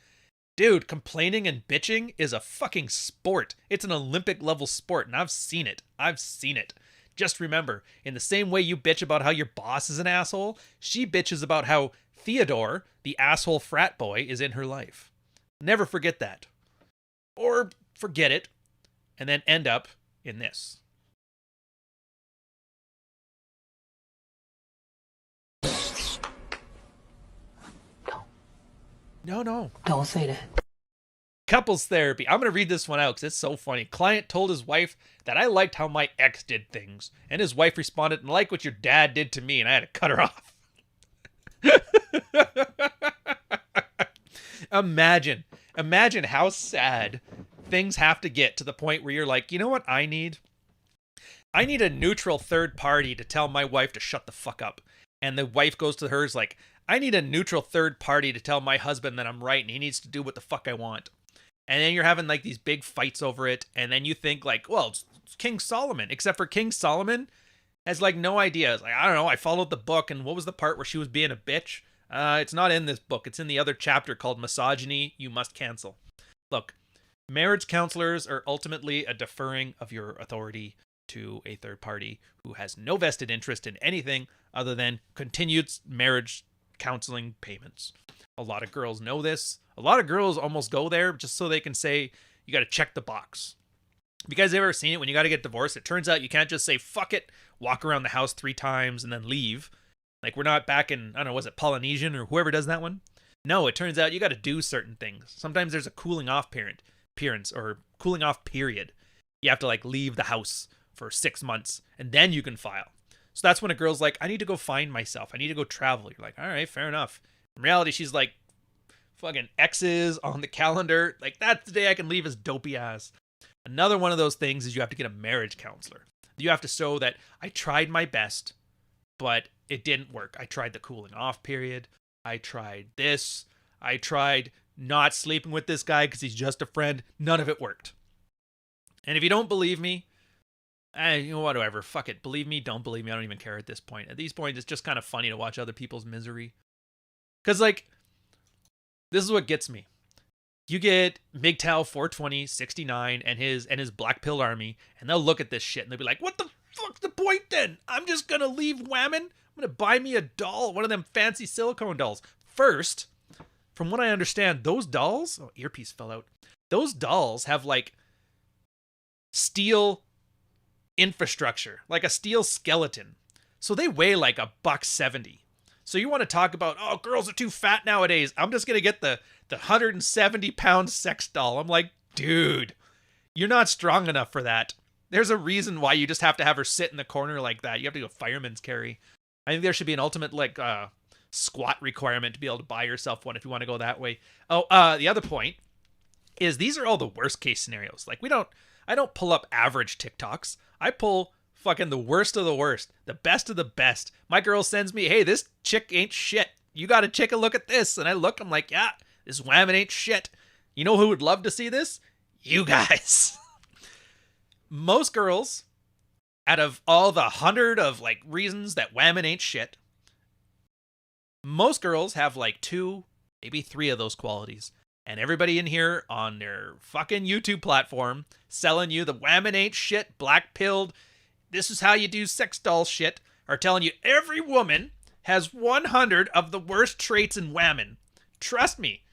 Dude, complaining and bitching is a fucking sport. It's an Olympic level sport, and I've seen it. Just remember, in the same way you bitch about how your boss is an asshole, she bitches about how Theodore, the asshole frat boy, is in her life. Never forget that. Or forget it, and then end up in this. No. Don't say that. Couples therapy. I'm going to read this one out because it's so funny. Client told his wife that I liked how my ex did things. And his wife responded, and like what your dad did to me, and I had to cut her off. Imagine how sad things have to get to the point where you're like, you know what I need? I need a neutral third party to tell my wife to shut the fuck up. And the wife goes to hers like, I need a neutral third party to tell my husband that I'm right and he needs to do what the fuck I want. And then you're having like these big fights over it. And then you think like, well, it's King Solomon. Except for King Solomon has like no idea. It's like, I don't know. I followed the book. And what was the part where she was being a bitch? It's not in this book. It's in the other chapter called Misogyny You Must Cancel. Look, marriage counselors are ultimately a deferring of your authority to a third party who has no vested interest in anything other than continued marriage counseling payments. A lot of girls know this. A lot of girls almost go there just so they can say, you got to check the box. Have you guys ever seen it when you got to get divorced? It turns out you can't just say, fuck it, walk around the house 3 times and then leave. Like we're not back in, I don't know, was it Polynesian or whoever does that one? No, it turns out you got to do certain things. Sometimes there's a cooling off appearance or cooling off period. You have to like leave the house for 6 months and then you can file. So that's when a girl's like, I need to go find myself. I need to go travel. You're like, all right, fair enough. In reality, she's like, fucking X's on the calendar. Like, that's the day I can leave his dopey ass. Another one of those things is you have to get a marriage counselor. You have to show that I tried my best, but it didn't work. I tried the cooling off period. I tried this. I tried not sleeping with this guy because he's just a friend. None of it worked. And if you don't believe me, whatever, fuck it. Believe me, don't believe me, I don't even care at this point. At these points, it's just kind of funny to watch other people's misery. Because, like, this is what gets me. You get MGTOW 420, 69, and his Black Pill Army, and they'll look at this shit and they'll be like, what the fuck's the point then? I'm just gonna leave Whammon? I'm gonna buy me a doll, one of them fancy silicone dolls. First, from what I understand, those dolls, oh, earpiece fell out. Those dolls have like steel infrastructure, like a steel skeleton. So they weigh like $170. So you want to talk about, oh, girls are too fat nowadays. I'm just going to get the 170-pound sex doll. I'm like, dude, you're not strong enough for that. There's a reason why you just have to have her sit in the corner like that. You have to do a fireman's carry. I think there should be an ultimate like squat requirement to be able to buy yourself one if you want to go that way. Oh, the other point is these are all the worst case scenarios. Like I don't pull up average TikToks. I pull fucking the worst of the worst, the best of the best. My girl sends me, hey, this chick ain't shit. You got to take a look at this. And I look, I'm like, yeah, this Whammon ain't shit. You know who would love to see this? You guys. Most girls, out of all the 100 of like reasons that Whammon ain't shit, most girls have like 2, maybe 3 of those qualities. And everybody in here on their fucking YouTube platform selling you the Whammon ain't shit, black pilled, this is how you do sex doll shit, are telling you every woman has 100 of the worst traits in Whammon. Trust me.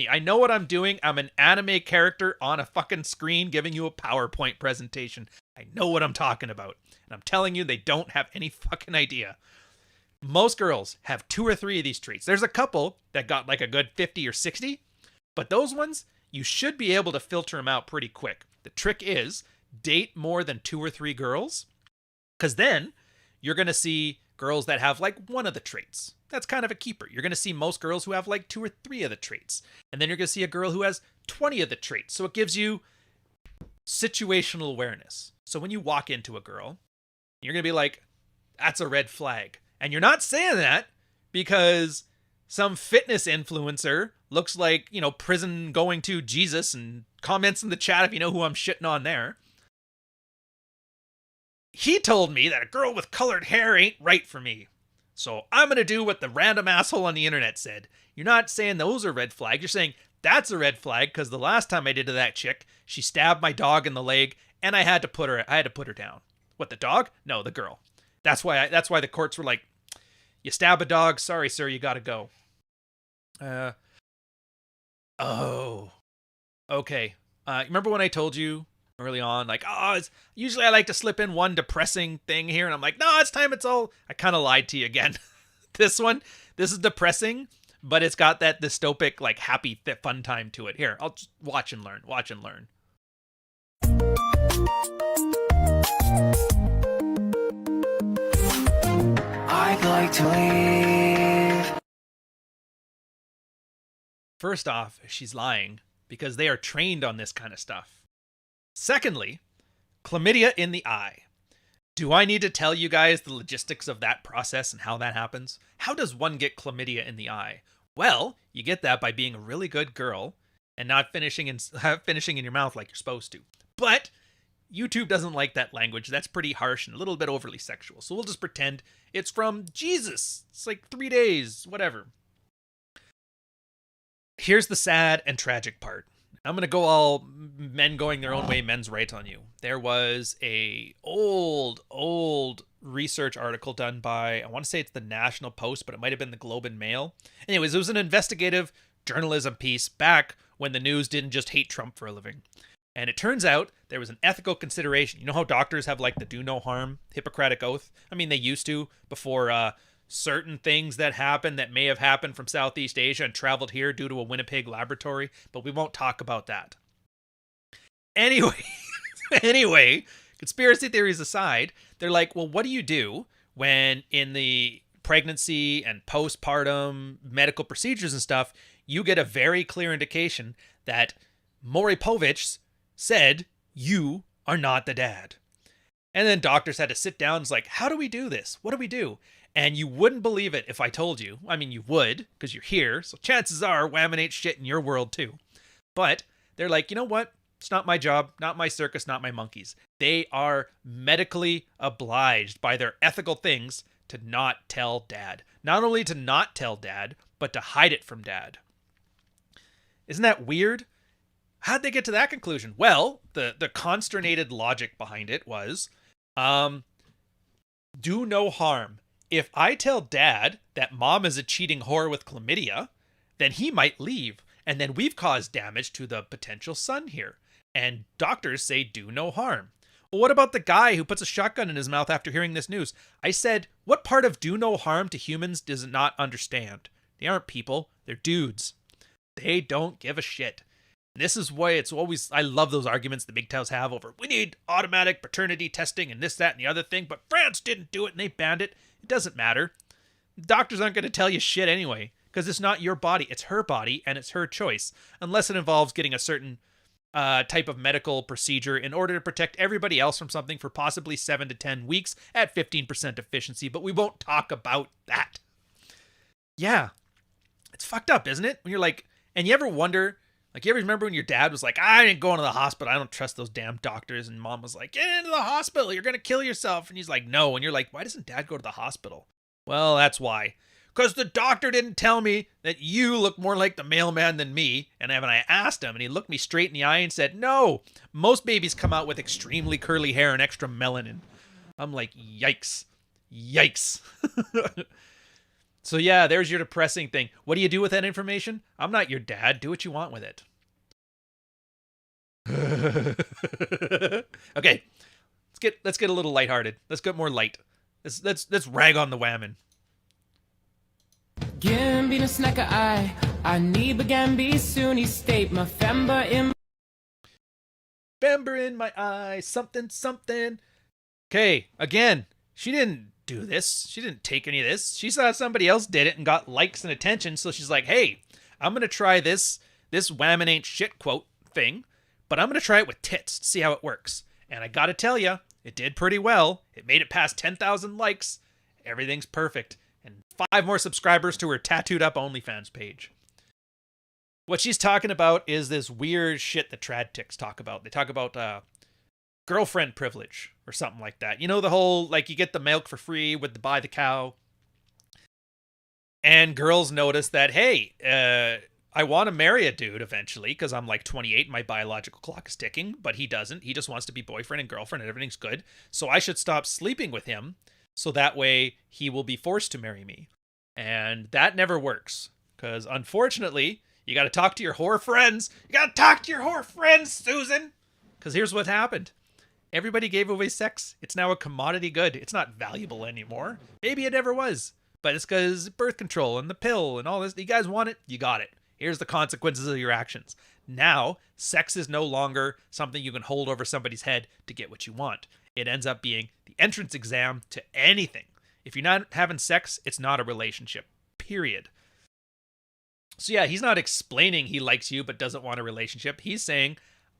I know what I'm doing. I'm an anime character on a fucking screen giving you a PowerPoint presentation. I know what I'm talking about. And I'm telling you, they don't have any fucking idea. Most girls have 2 or 3 of these traits. There's a couple that got like a good 50 or 60, but those ones, you should be able to filter them out pretty quick. The trick is date more than 2 or 3 girls, because then you're going to see girls that have like 1 of the traits. That's kind of a keeper. You're going to see most girls who have like 2 or 3 of the traits. And then you're going to see a girl who has 20 of the traits. So it gives you situational awareness. So when you walk into a girl, you're going to be like, that's a red flag. And you're not saying that because some fitness influencer looks like, prison going to Jesus and comments in the chat if you know who I'm shitting on there. He told me that a girl with colored hair ain't right for me. So I'm going to do what the random asshole on the internet said. You're not saying those are red flags. You're saying that's a red flag because the last time I did to that chick, she stabbed my dog in the leg and I had to put her down. What, the dog? No, the girl. That's why the courts were like, you stab a dog, sorry sir, you got to go. Oh. Okay. Remember when I told you early on, like, usually I like to slip in one depressing thing here, and I'm like, no, I kind of lied to you again. This is depressing, but it's got that dystopic, like, happy, fun time to it. Here, I'll just watch and learn. I'd like to leave. First off, she's lying, because they are trained on this kind of stuff. Secondly, chlamydia in the eye. Do I need to tell you guys the logistics of that process and how that happens? How does one get chlamydia in the eye? Well, you get that by being a really good girl and not finishing in your mouth like you're supposed to. But YouTube doesn't like that language. That's pretty harsh and a little bit overly sexual. So we'll just pretend it's from Jesus. It's like 3 days, whatever. Here's the sad and tragic part. I'm going to go all men going their own way, men's rights on you. There was a old research article done by, I want to say it's the National Post, but it might have been the Globe and Mail. Anyways, it was an investigative journalism piece back when the news didn't just hate Trump for a living. And it turns out there was an ethical consideration. You know how doctors have like the do no harm Hippocratic oath? I mean, they used to before certain things that happened that may have happened from Southeast Asia and traveled here due to a Winnipeg laboratory, but we won't talk about that. Anyway, conspiracy theories aside, they're like, well, what do you do when in the pregnancy and postpartum medical procedures and stuff, you get a very clear indication that Maury Povich said you are not the dad. And then doctors had to sit down and it's like, how do we do this? What do we do? And you wouldn't believe it if I told you. I mean, you would, because you're here. So chances are whammon ain't shit in your world too. But they're like, you know what? It's not my job, not my circus, not my monkeys. They are medically obliged by their ethical things to not tell dad. Not only to not tell dad, but to hide it from dad. Isn't that weird? How'd they get to that conclusion? Well, the consternated logic behind it was, do no harm. If I tell dad that mom is a cheating whore with chlamydia, then he might leave. And then we've caused damage to the potential son here. And doctors say do no harm. Well, what about the guy who puts a shotgun in his mouth after hearing this news? I said, what part of do no harm to humans does it not understand? They aren't people. They're dudes. They don't give a shit. And this is why it's always, I love those arguments the big towels have over, we need automatic paternity testing and this, that, and the other thing, but France didn't do it and they banned it. It doesn't matter. Doctors aren't going to tell you shit anyway, because it's not your body. It's her body and it's her choice, unless it involves getting a certain type of medical procedure in order to protect everybody else from something for possibly 7 to 10 weeks at 15% efficiency, but we won't talk about that. Yeah. It's fucked up, isn't it? When you're like, and you ever wonder, like, you ever remember when your dad was like, I ain't going to the hospital, I don't trust those damn doctors, and mom was like, get into the hospital, you're going to kill yourself, and he's like, no, and you're like, why doesn't dad go to the hospital? Well, that's why. Because the doctor didn't tell me that you look more like the mailman than me. And when I asked him, and he looked me straight in the eye and said, no, most babies come out with extremely curly hair and extra melanin. I'm like, yikes. Yikes. So yeah, there's your depressing thing. What do you do with that information? I'm not your dad. Do what you want with it. Okay, let's get a little lighthearted. Let's get more light. Let's rag on the whammon. Gambi no snack I need Gambi soon state my fember in my eye, something. Okay, again, she didn't do this. She didn't take any of this. She saw somebody else did it and got likes and attention, so she's like, hey, I'm gonna try this whammon ain't shit quote thing, but I'm gonna try it with tits to see how it works. And I gotta tell you, it did pretty well. It made it past 10,000 likes. Everything's perfect. And 5 more subscribers to her tattooed up OnlyFans page. What she's talking about is this weird shit that trad ticks talk about. They talk about girlfriend privilege or something like that. You know, the whole, like, you get the milk for free with the buy the cow. And girls notice that, hey, I want to marry a dude eventually because I'm like 28 and my biological clock is ticking, but he doesn't. He just wants to be boyfriend and girlfriend and everything's good. So I should stop sleeping with him so that way he will be forced to marry me. And that never works because unfortunately, you got to talk to your whore friends. You got to talk to your whore friends, Susan. Because here's what happened. Everybody gave away sex. It's now a commodity good. It's not valuable anymore. Maybe it never was. But it's because birth control and the pill and all this. You guys want it? You got it. Here's the consequences of your actions. Now, sex is no longer something you can hold over somebody's head to get what you want. It ends up being the entrance exam to anything. If you're not having sex, it's not a relationship. Period. So yeah, he's not explaining he likes you but doesn't want a relationship. He's saying,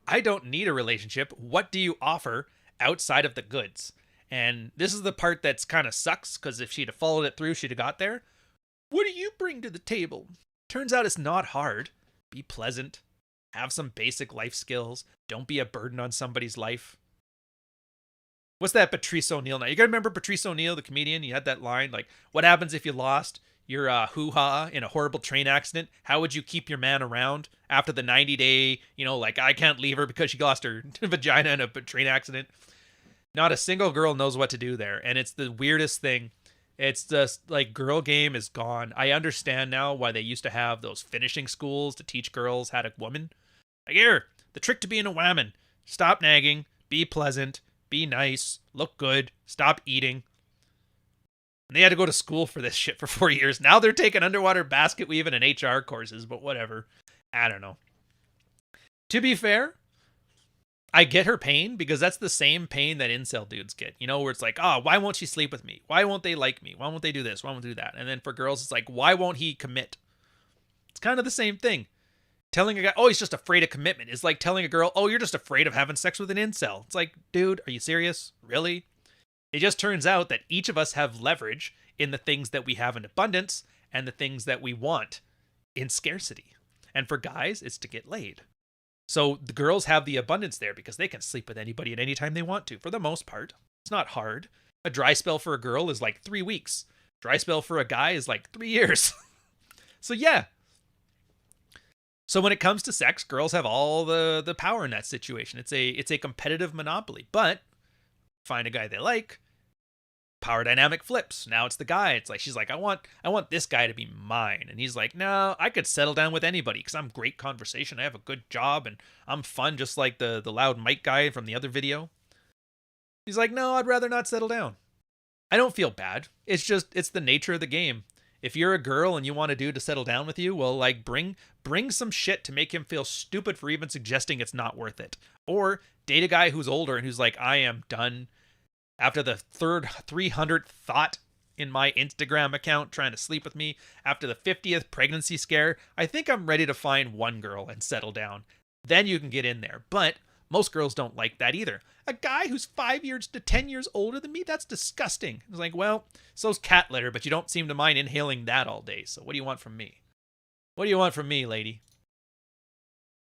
I don't need a relationship. What do you offer outside of the goods? And this is the part that's kind of sucks, because if she'd have followed it through, she'd have got there. What do you bring to the table? Turns out it's not hard. Be pleasant. Have some basic life skills. Don't be a burden on somebody's life. What's that Patrice O'Neill now? You gotta remember Patrice O'Neill, the comedian? He had that line, like, what happens if you lost your hoo-ha in a horrible train accident? How would you keep your man around after the 90-day, like, I can't leave her because she lost her vagina in a train accident? Not a single girl knows what to do there. And it's the weirdest thing. It's just like girl game is gone. I understand now why they used to have those finishing schools to teach girls how to woman. Like, here, the trick to being a whammon. Stop nagging. Be pleasant. Be nice. Look good. Stop eating. And they had to go to school for this shit for 4 years. Now they're taking underwater basket weaving and HR courses, but whatever. I don't know. To be fair, I get her pain because that's the same pain that incel dudes get. Where it's like, oh, why won't she sleep with me? Why won't they like me? Why won't they do this? Why won't they do that? And then for girls, it's like, why won't he commit? It's kind of the same thing. Telling a guy, oh, he's just afraid of commitment is like telling a girl, oh, you're just afraid of having sex with an incel. It's like, dude, are you serious? Really? It just turns out that each of us have leverage in the things that we have in abundance and the things that we want in scarcity. And for guys, it's to get laid. So the girls have the abundance there because they can sleep with anybody at any time they want to, for the most part. It's not hard. A dry spell for a girl is like 3 weeks. Dry spell for a guy is like 3 years. So yeah. So when it comes to sex, girls have all the power in that situation. It's a competitive monopoly. But find a guy they like, power dynamic flips. Now it's the guy. It's like she's like, I want this guy to be mine. And he's like, no, I could settle down with anybody because I'm great conversation. I have a good job and I'm fun, just like the loud mic guy from the other video. He's like, no, I'd rather not settle down. I don't feel bad. It's the nature of the game. If you're a girl and you want a dude to settle down with you, well, like bring some shit to make him feel stupid for even suggesting it's not worth it. Or date a guy who's older and who's like, I am done. After the 300th thought in my Instagram account trying to sleep with me, after the 50th pregnancy scare, I think I'm ready to find one girl and settle down. Then you can get in there. But most girls don't like that either. A guy who's 5 years to 10 years older than me, that's disgusting. It's like, well, so's cat litter, but you don't seem to mind inhaling that all day. So what do you want from me? What do you want from me, lady?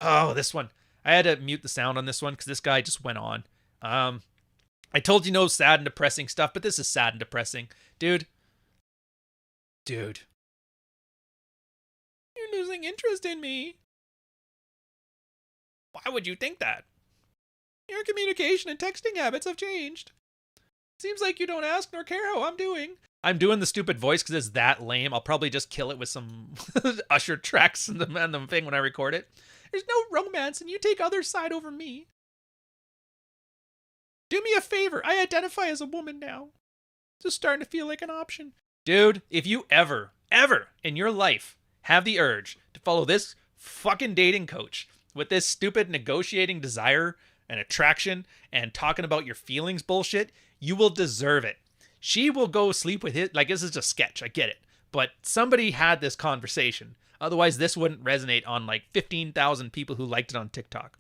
Oh, this one. I had to mute the sound on this one because this guy just went on. I told you no sad and depressing stuff, but this is sad and depressing. Dude. You're losing interest in me. Why would you think that? Your communication and texting habits have changed. Seems like you don't ask nor care how I'm doing. I'm doing the stupid voice because it's that lame. I'll probably just kill it with some Usher tracks and the thing when I record it. There's no romance and you take other side over me. Do me a favor. I identify as a woman now. Just starting to feel like an option. Dude, if you ever in your life have the urge to follow this fucking dating coach with this stupid negotiating desire and attraction and talking about your feelings bullshit, you will deserve it. She will go sleep with his, like this is a sketch, I get it. But somebody had this conversation. Otherwise, this wouldn't resonate on like 15,000 people who liked it on TikTok.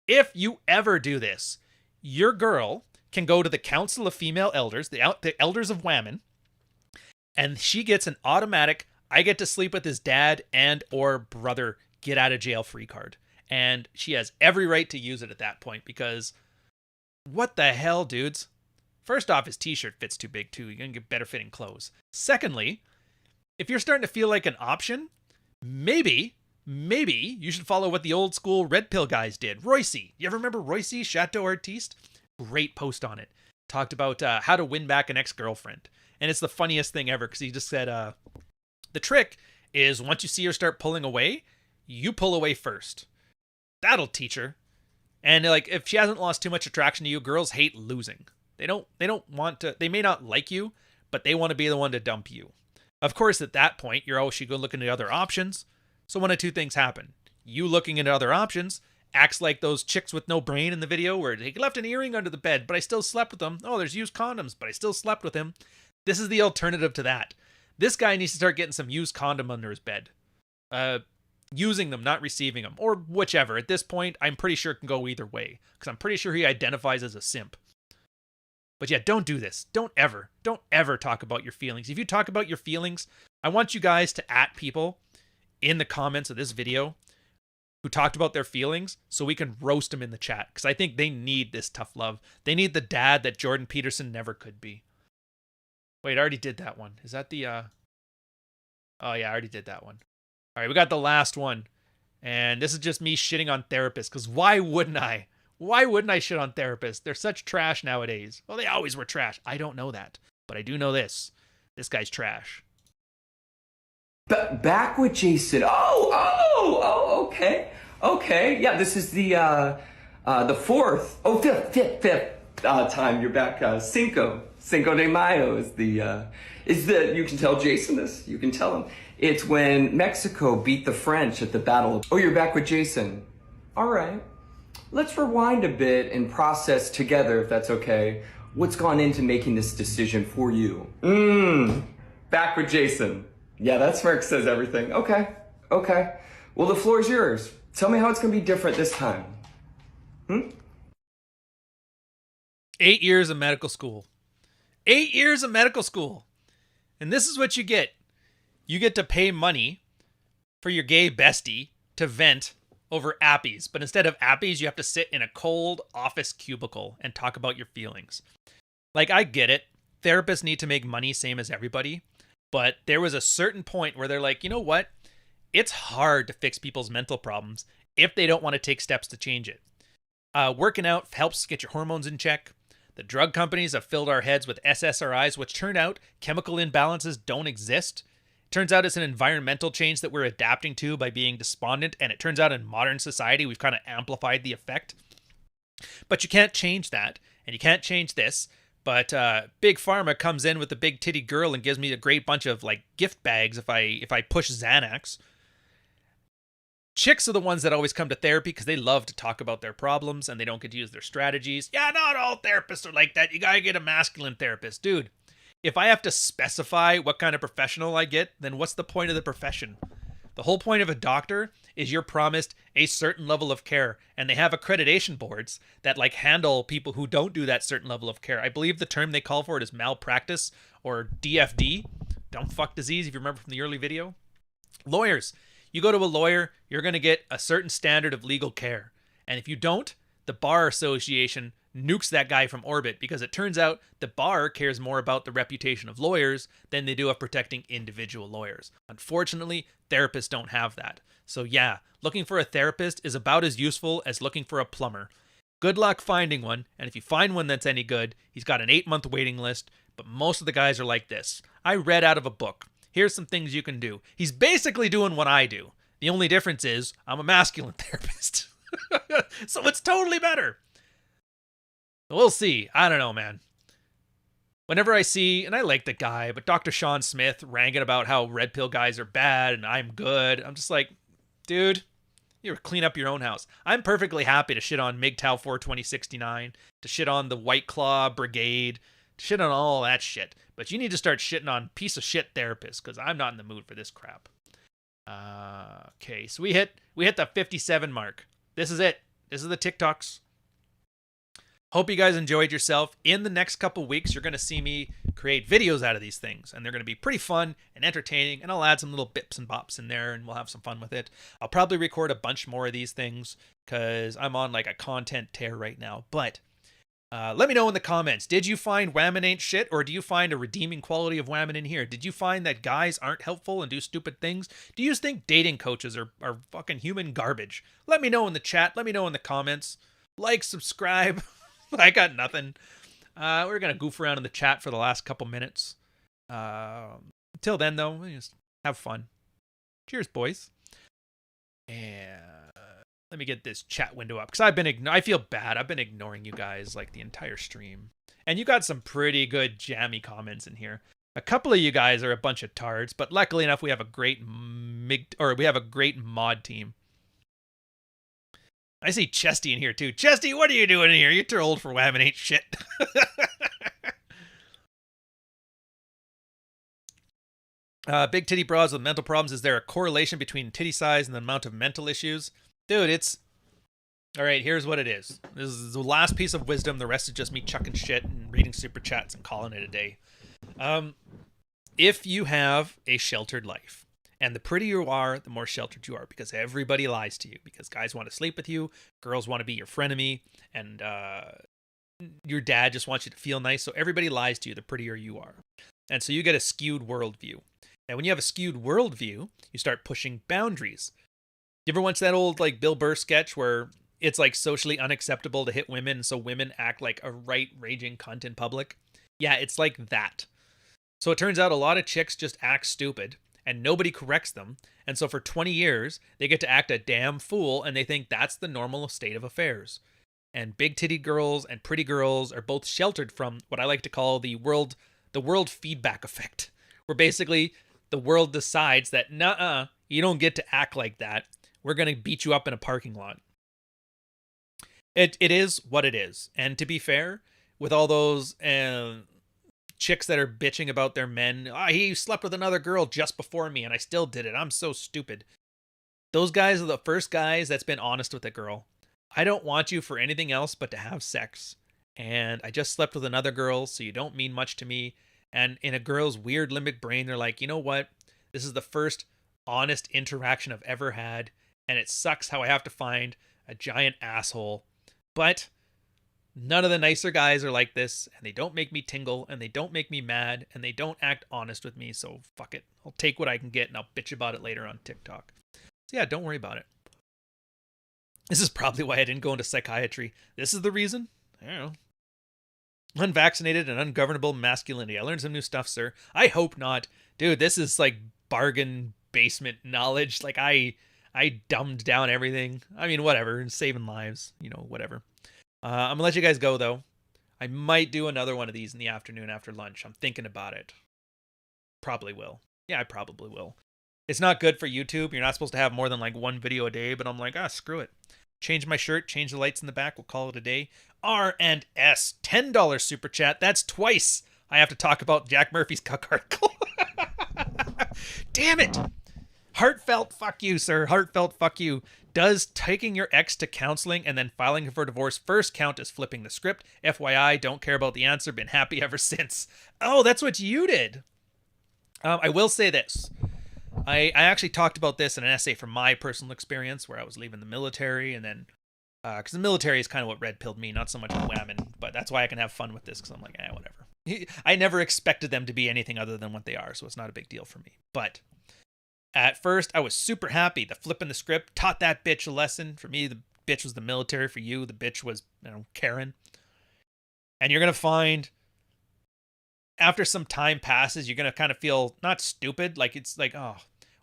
If you ever do this, your girl can go to the Council of Female Elders, the Elders of Whammon, and she gets an automatic, I get to sleep with his dad and or brother, get out of jail free card. And she has every right to use it at that point because what the hell, dudes? First off, his t-shirt fits too big too. You're going to get better fitting clothes. Secondly, if you're starting to feel like an option, maybe you should follow what the old school red pill guys did. Royce. You ever remember Royce, Chateau Artiste? Great post on it. Talked about how to win back an ex-girlfriend. And it's the funniest thing ever because he just said, the trick is once you see her start pulling away, you pull away first. That'll teach her. And like, if she hasn't lost too much attraction to you, girls hate losing. They don't want to, they may not like you, but they want to be the one to dump you. Of course, at that point, you're always going looking at other options. So one of two things happen. You looking at other options acts like those chicks with no brain in the video where they left an earring under the bed, but I still slept with them. Oh, there's used condoms, but I still slept with him. This is the alternative to that. This guy needs to start getting some used condom under his bed. Using them, not receiving them, or whichever. At this point, I'm pretty sure it can go either way, because I'm pretty sure he identifies as a simp. But yeah, don't do this. Don't ever talk about your feelings. If you talk about your feelings, I want you guys to @ people in the comments of this video who talked about their feelings so we can roast them in the chat, because I think they need this tough love. They need the dad that Jordan Peterson never could be. Wait, I already did that one. Is that the... Oh yeah, I already did that one. All right, we got the last one. And this is just me shitting on therapists, because why wouldn't I? Why wouldn't I shit on therapists? They're such trash nowadays. Well, they always were trash. I don't know that. But I do know this. This guy's trash. Back with Jason. Okay. Okay. Yeah, this is the fifth time you're back. Cinco de Mayo is the, you can tell Jason this. You can tell him. It's when Mexico beat the French at the Battle. Oh, you're back with Jason. All right. Let's rewind a bit and process together, if that's okay, what's gone into making this decision for you. Back with Jason. Yeah, that smirk says everything. Okay. Well, the floor is yours. Tell me how it's going to be different this time. 8 years of medical school. 8 years of medical school. And this is what you get. You get to pay money for your gay bestie to vent over appies. But instead of appies, you have to sit in a cold office cubicle and talk about your feelings. Like, I get it. Therapists need to make money, same as everybody. But there was a certain point where they're like, you know what? It's hard to fix people's mental problems if they don't want to take steps to change it. Working out helps get your hormones in check. The drug companies have filled our heads with SSRIs, which turned out chemical imbalances don't exist. Turns out it's an environmental change that we're adapting to by being despondent, and it turns out in modern society we've kind of amplified the effect. But you can't change that, and you can't change this. But Big Pharma comes in with a big titty girl and gives me a great bunch of like gift bags if I push Xanax. Chicks are the ones that always come to therapy because they love to talk about their problems and they don't get to use their strategies. Yeah, not all therapists are like that. You gotta get a masculine therapist. Dude, if I have to specify what kind of professional I get, then what's the point of the profession? The whole point of a doctor is you're promised a certain level of care, and they have accreditation boards that like handle people who don't do that certain level of care. I believe the term they call for it is malpractice or DFD, dumb fuck disease, if you remember from the early video. Lawyers, you go to a lawyer, you're going to get a certain standard of legal care. And if you don't, the Bar Association nukes that guy from orbit because it turns out the bar cares more about the reputation of lawyers than they do of protecting individual lawyers. Unfortunately, therapists don't have that. So yeah, looking for a therapist is about as useful as looking for a plumber. Good luck finding one, and if you find one that's any good, he's got an 8-month waiting list, but most of the guys are like this. I read out of a book. Here's some things you can do. He's basically doing what I do. The only difference is I'm a masculine therapist. So it's totally better. We'll see. I don't know, man. Whenever I see, and I like the guy, but Dr. Sean Smith ranking about how red pill guys are bad and I'm good, I'm just like, dude, you clean up your own house. I'm perfectly happy to shit on MGTOW 42069, to shit on the White Claw Brigade, to shit on all that shit. But you need to start shitting on piece of shit therapists, because I'm not in the mood for this crap. Okay, so we hit the 57 mark. This is it. This is the TikToks. Hope you guys enjoyed yourself. In the next couple weeks, you're going to see me create videos out of these things, and they're going to be pretty fun and entertaining, and I'll add some little bips and bops in there, and we'll have some fun with it. I'll probably record a bunch more of these things, because I'm on like a content tear right now, but let me know in the comments. Did you find Whammon ain't shit, or do you find a redeeming quality of Whammon in here? Did you find that guys aren't helpful and do stupid things? Do you think dating coaches are fucking human garbage? Let me know in the chat. Let me know in the comments. Like, subscribe. I got nothing. We're going to goof around in the chat for the last couple minutes. Until then, though, just have fun. Cheers, boys. And let me get this chat window up, because I feel bad. I've been ignoring you guys like the entire stream. And you got some pretty good jammy comments in here. A couple of you guys are a bunch of tards, but luckily enough, we have a great mod team. I see Chesty in here too. Chesty, what are you doing in here? You're too old for Whammon ain't shit. Big titty bras with mental problems. Is there a correlation between titty size and the amount of mental issues? Dude, it's... Alright, here's what it is. This is the last piece of wisdom. The rest is just me chucking shit and reading super chats and calling it a day. If you have a sheltered life, and the prettier you are, the more sheltered you are, because everybody lies to you. Because guys want to sleep with you, girls want to be your frenemy, and your dad just wants you to feel nice. So everybody lies to you the prettier you are. And so you get a skewed worldview. Now, when you have a skewed worldview, you start pushing boundaries. You ever watch that old like Bill Burr sketch where it's like socially unacceptable to hit women, so women act like a right raging cunt in public? Yeah, it's like that. So it turns out a lot of chicks just act stupid, and nobody corrects them. And so for 20 years, they get to act a damn fool, and they think that's the normal state of affairs. And big titty girls and pretty girls are both sheltered from what I like to call the world feedback effect, where basically the world decides that, nuh-uh, you don't get to act like that. We're going to beat you up in a parking lot. It is what it is. And to be fair, with all those chicks that are bitching about their men, he slept with another girl just before me and I still did it. I'm so stupid. Those guys are the first guys that's been honest with a girl. I don't want you for anything else but to have sex. And I just slept with another girl, so you don't mean much to me. And in a girl's weird limbic brain, they're like, you know what? This is the first honest interaction I've ever had. And it sucks how I have to find a giant asshole. But none of the nicer guys are like this. And they don't make me tingle. And they don't make me mad. And they don't act honest with me. So fuck it. I'll take what I can get and I'll bitch about it later on TikTok. So yeah, don't worry about it. This is probably why I didn't go into psychiatry. This is the reason? I don't know. Unvaccinated and ungovernable masculinity. I learned some new stuff, sir. I hope not. Dude, this is like bargain basement knowledge. Like I dumbed down everything. I mean, whatever. Saving lives. You know, whatever. I'm gonna let you guys go, though. I might do another one of these in the afternoon after lunch. I'm thinking about it. Probably will. Yeah, I probably will. It's not good for YouTube. You're not supposed to have more than like one video a day, but I'm like, screw it. Change my shirt, change the lights in the back. We'll call it a day. R&S, $10 super chat. That's twice I have to talk about Jack Murphy's cuck article. Damn it. Heartfelt fuck you, sir. Heartfelt fuck you. Does taking your ex to counseling and then filing for divorce first count as flipping the script? FYI, don't care about the answer. Been happy ever since. Oh, that's what you did. I will say this. I actually talked about this in an essay from my personal experience where I was leaving the military and then because the military is kind of what red pilled me, not so much whamming, but that's why I can have fun with this because I'm like, whatever. I never expected them to be anything other than what they are, so it's not a big deal for me. But at first, I was super happy. The flipping the script taught that bitch a lesson. For me, the bitch was the military. For you, the bitch was, Karen. And you're going to find after some time passes, you're going to kind of feel not stupid. Like it's like, oh,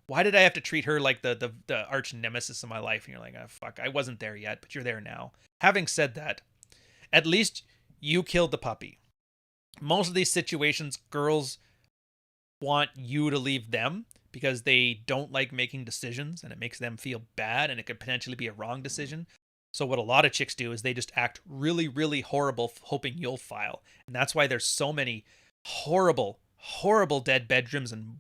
why did I have to treat her like the arch nemesis of my life? And you're like, oh, fuck, I wasn't there yet, but you're there now. Having said that, at least you killed the puppy. Most of these situations, girls want you to leave them because they don't like making decisions and it makes them feel bad and it could potentially be a wrong decision. So what a lot of chicks do is they just act really, really horrible hoping you'll file. And that's why there's so many horrible, horrible dead bedrooms and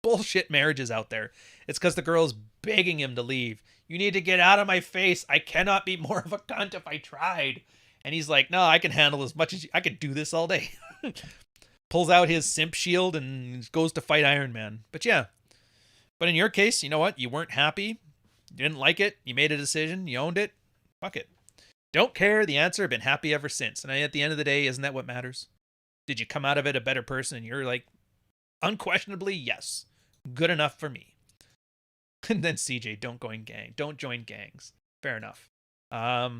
bullshit marriages out there. It's because the girl's begging him to leave. You need to get out of my face. I cannot be more of a cunt if I tried. And he's like, no, I can handle as much as I could do this all day. Pulls out his simp shield and goes to fight Iron Man. But yeah. But in your case, you know what? You weren't happy. You didn't like it. You made a decision. You owned it. Fuck it. Don't care. The answer. Been happy ever since. And at the end of the day, isn't that what matters? Did you come out of it a better person? And you're like, unquestionably, yes. Good enough for me. And then CJ, don't join gangs. Fair enough. Have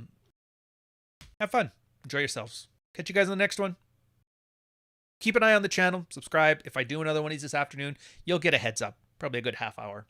fun. Enjoy yourselves. Catch you guys on the next one. Keep an eye on the channel. Subscribe. If I do another one of these this afternoon, you'll get a heads up. Probably a good half hour.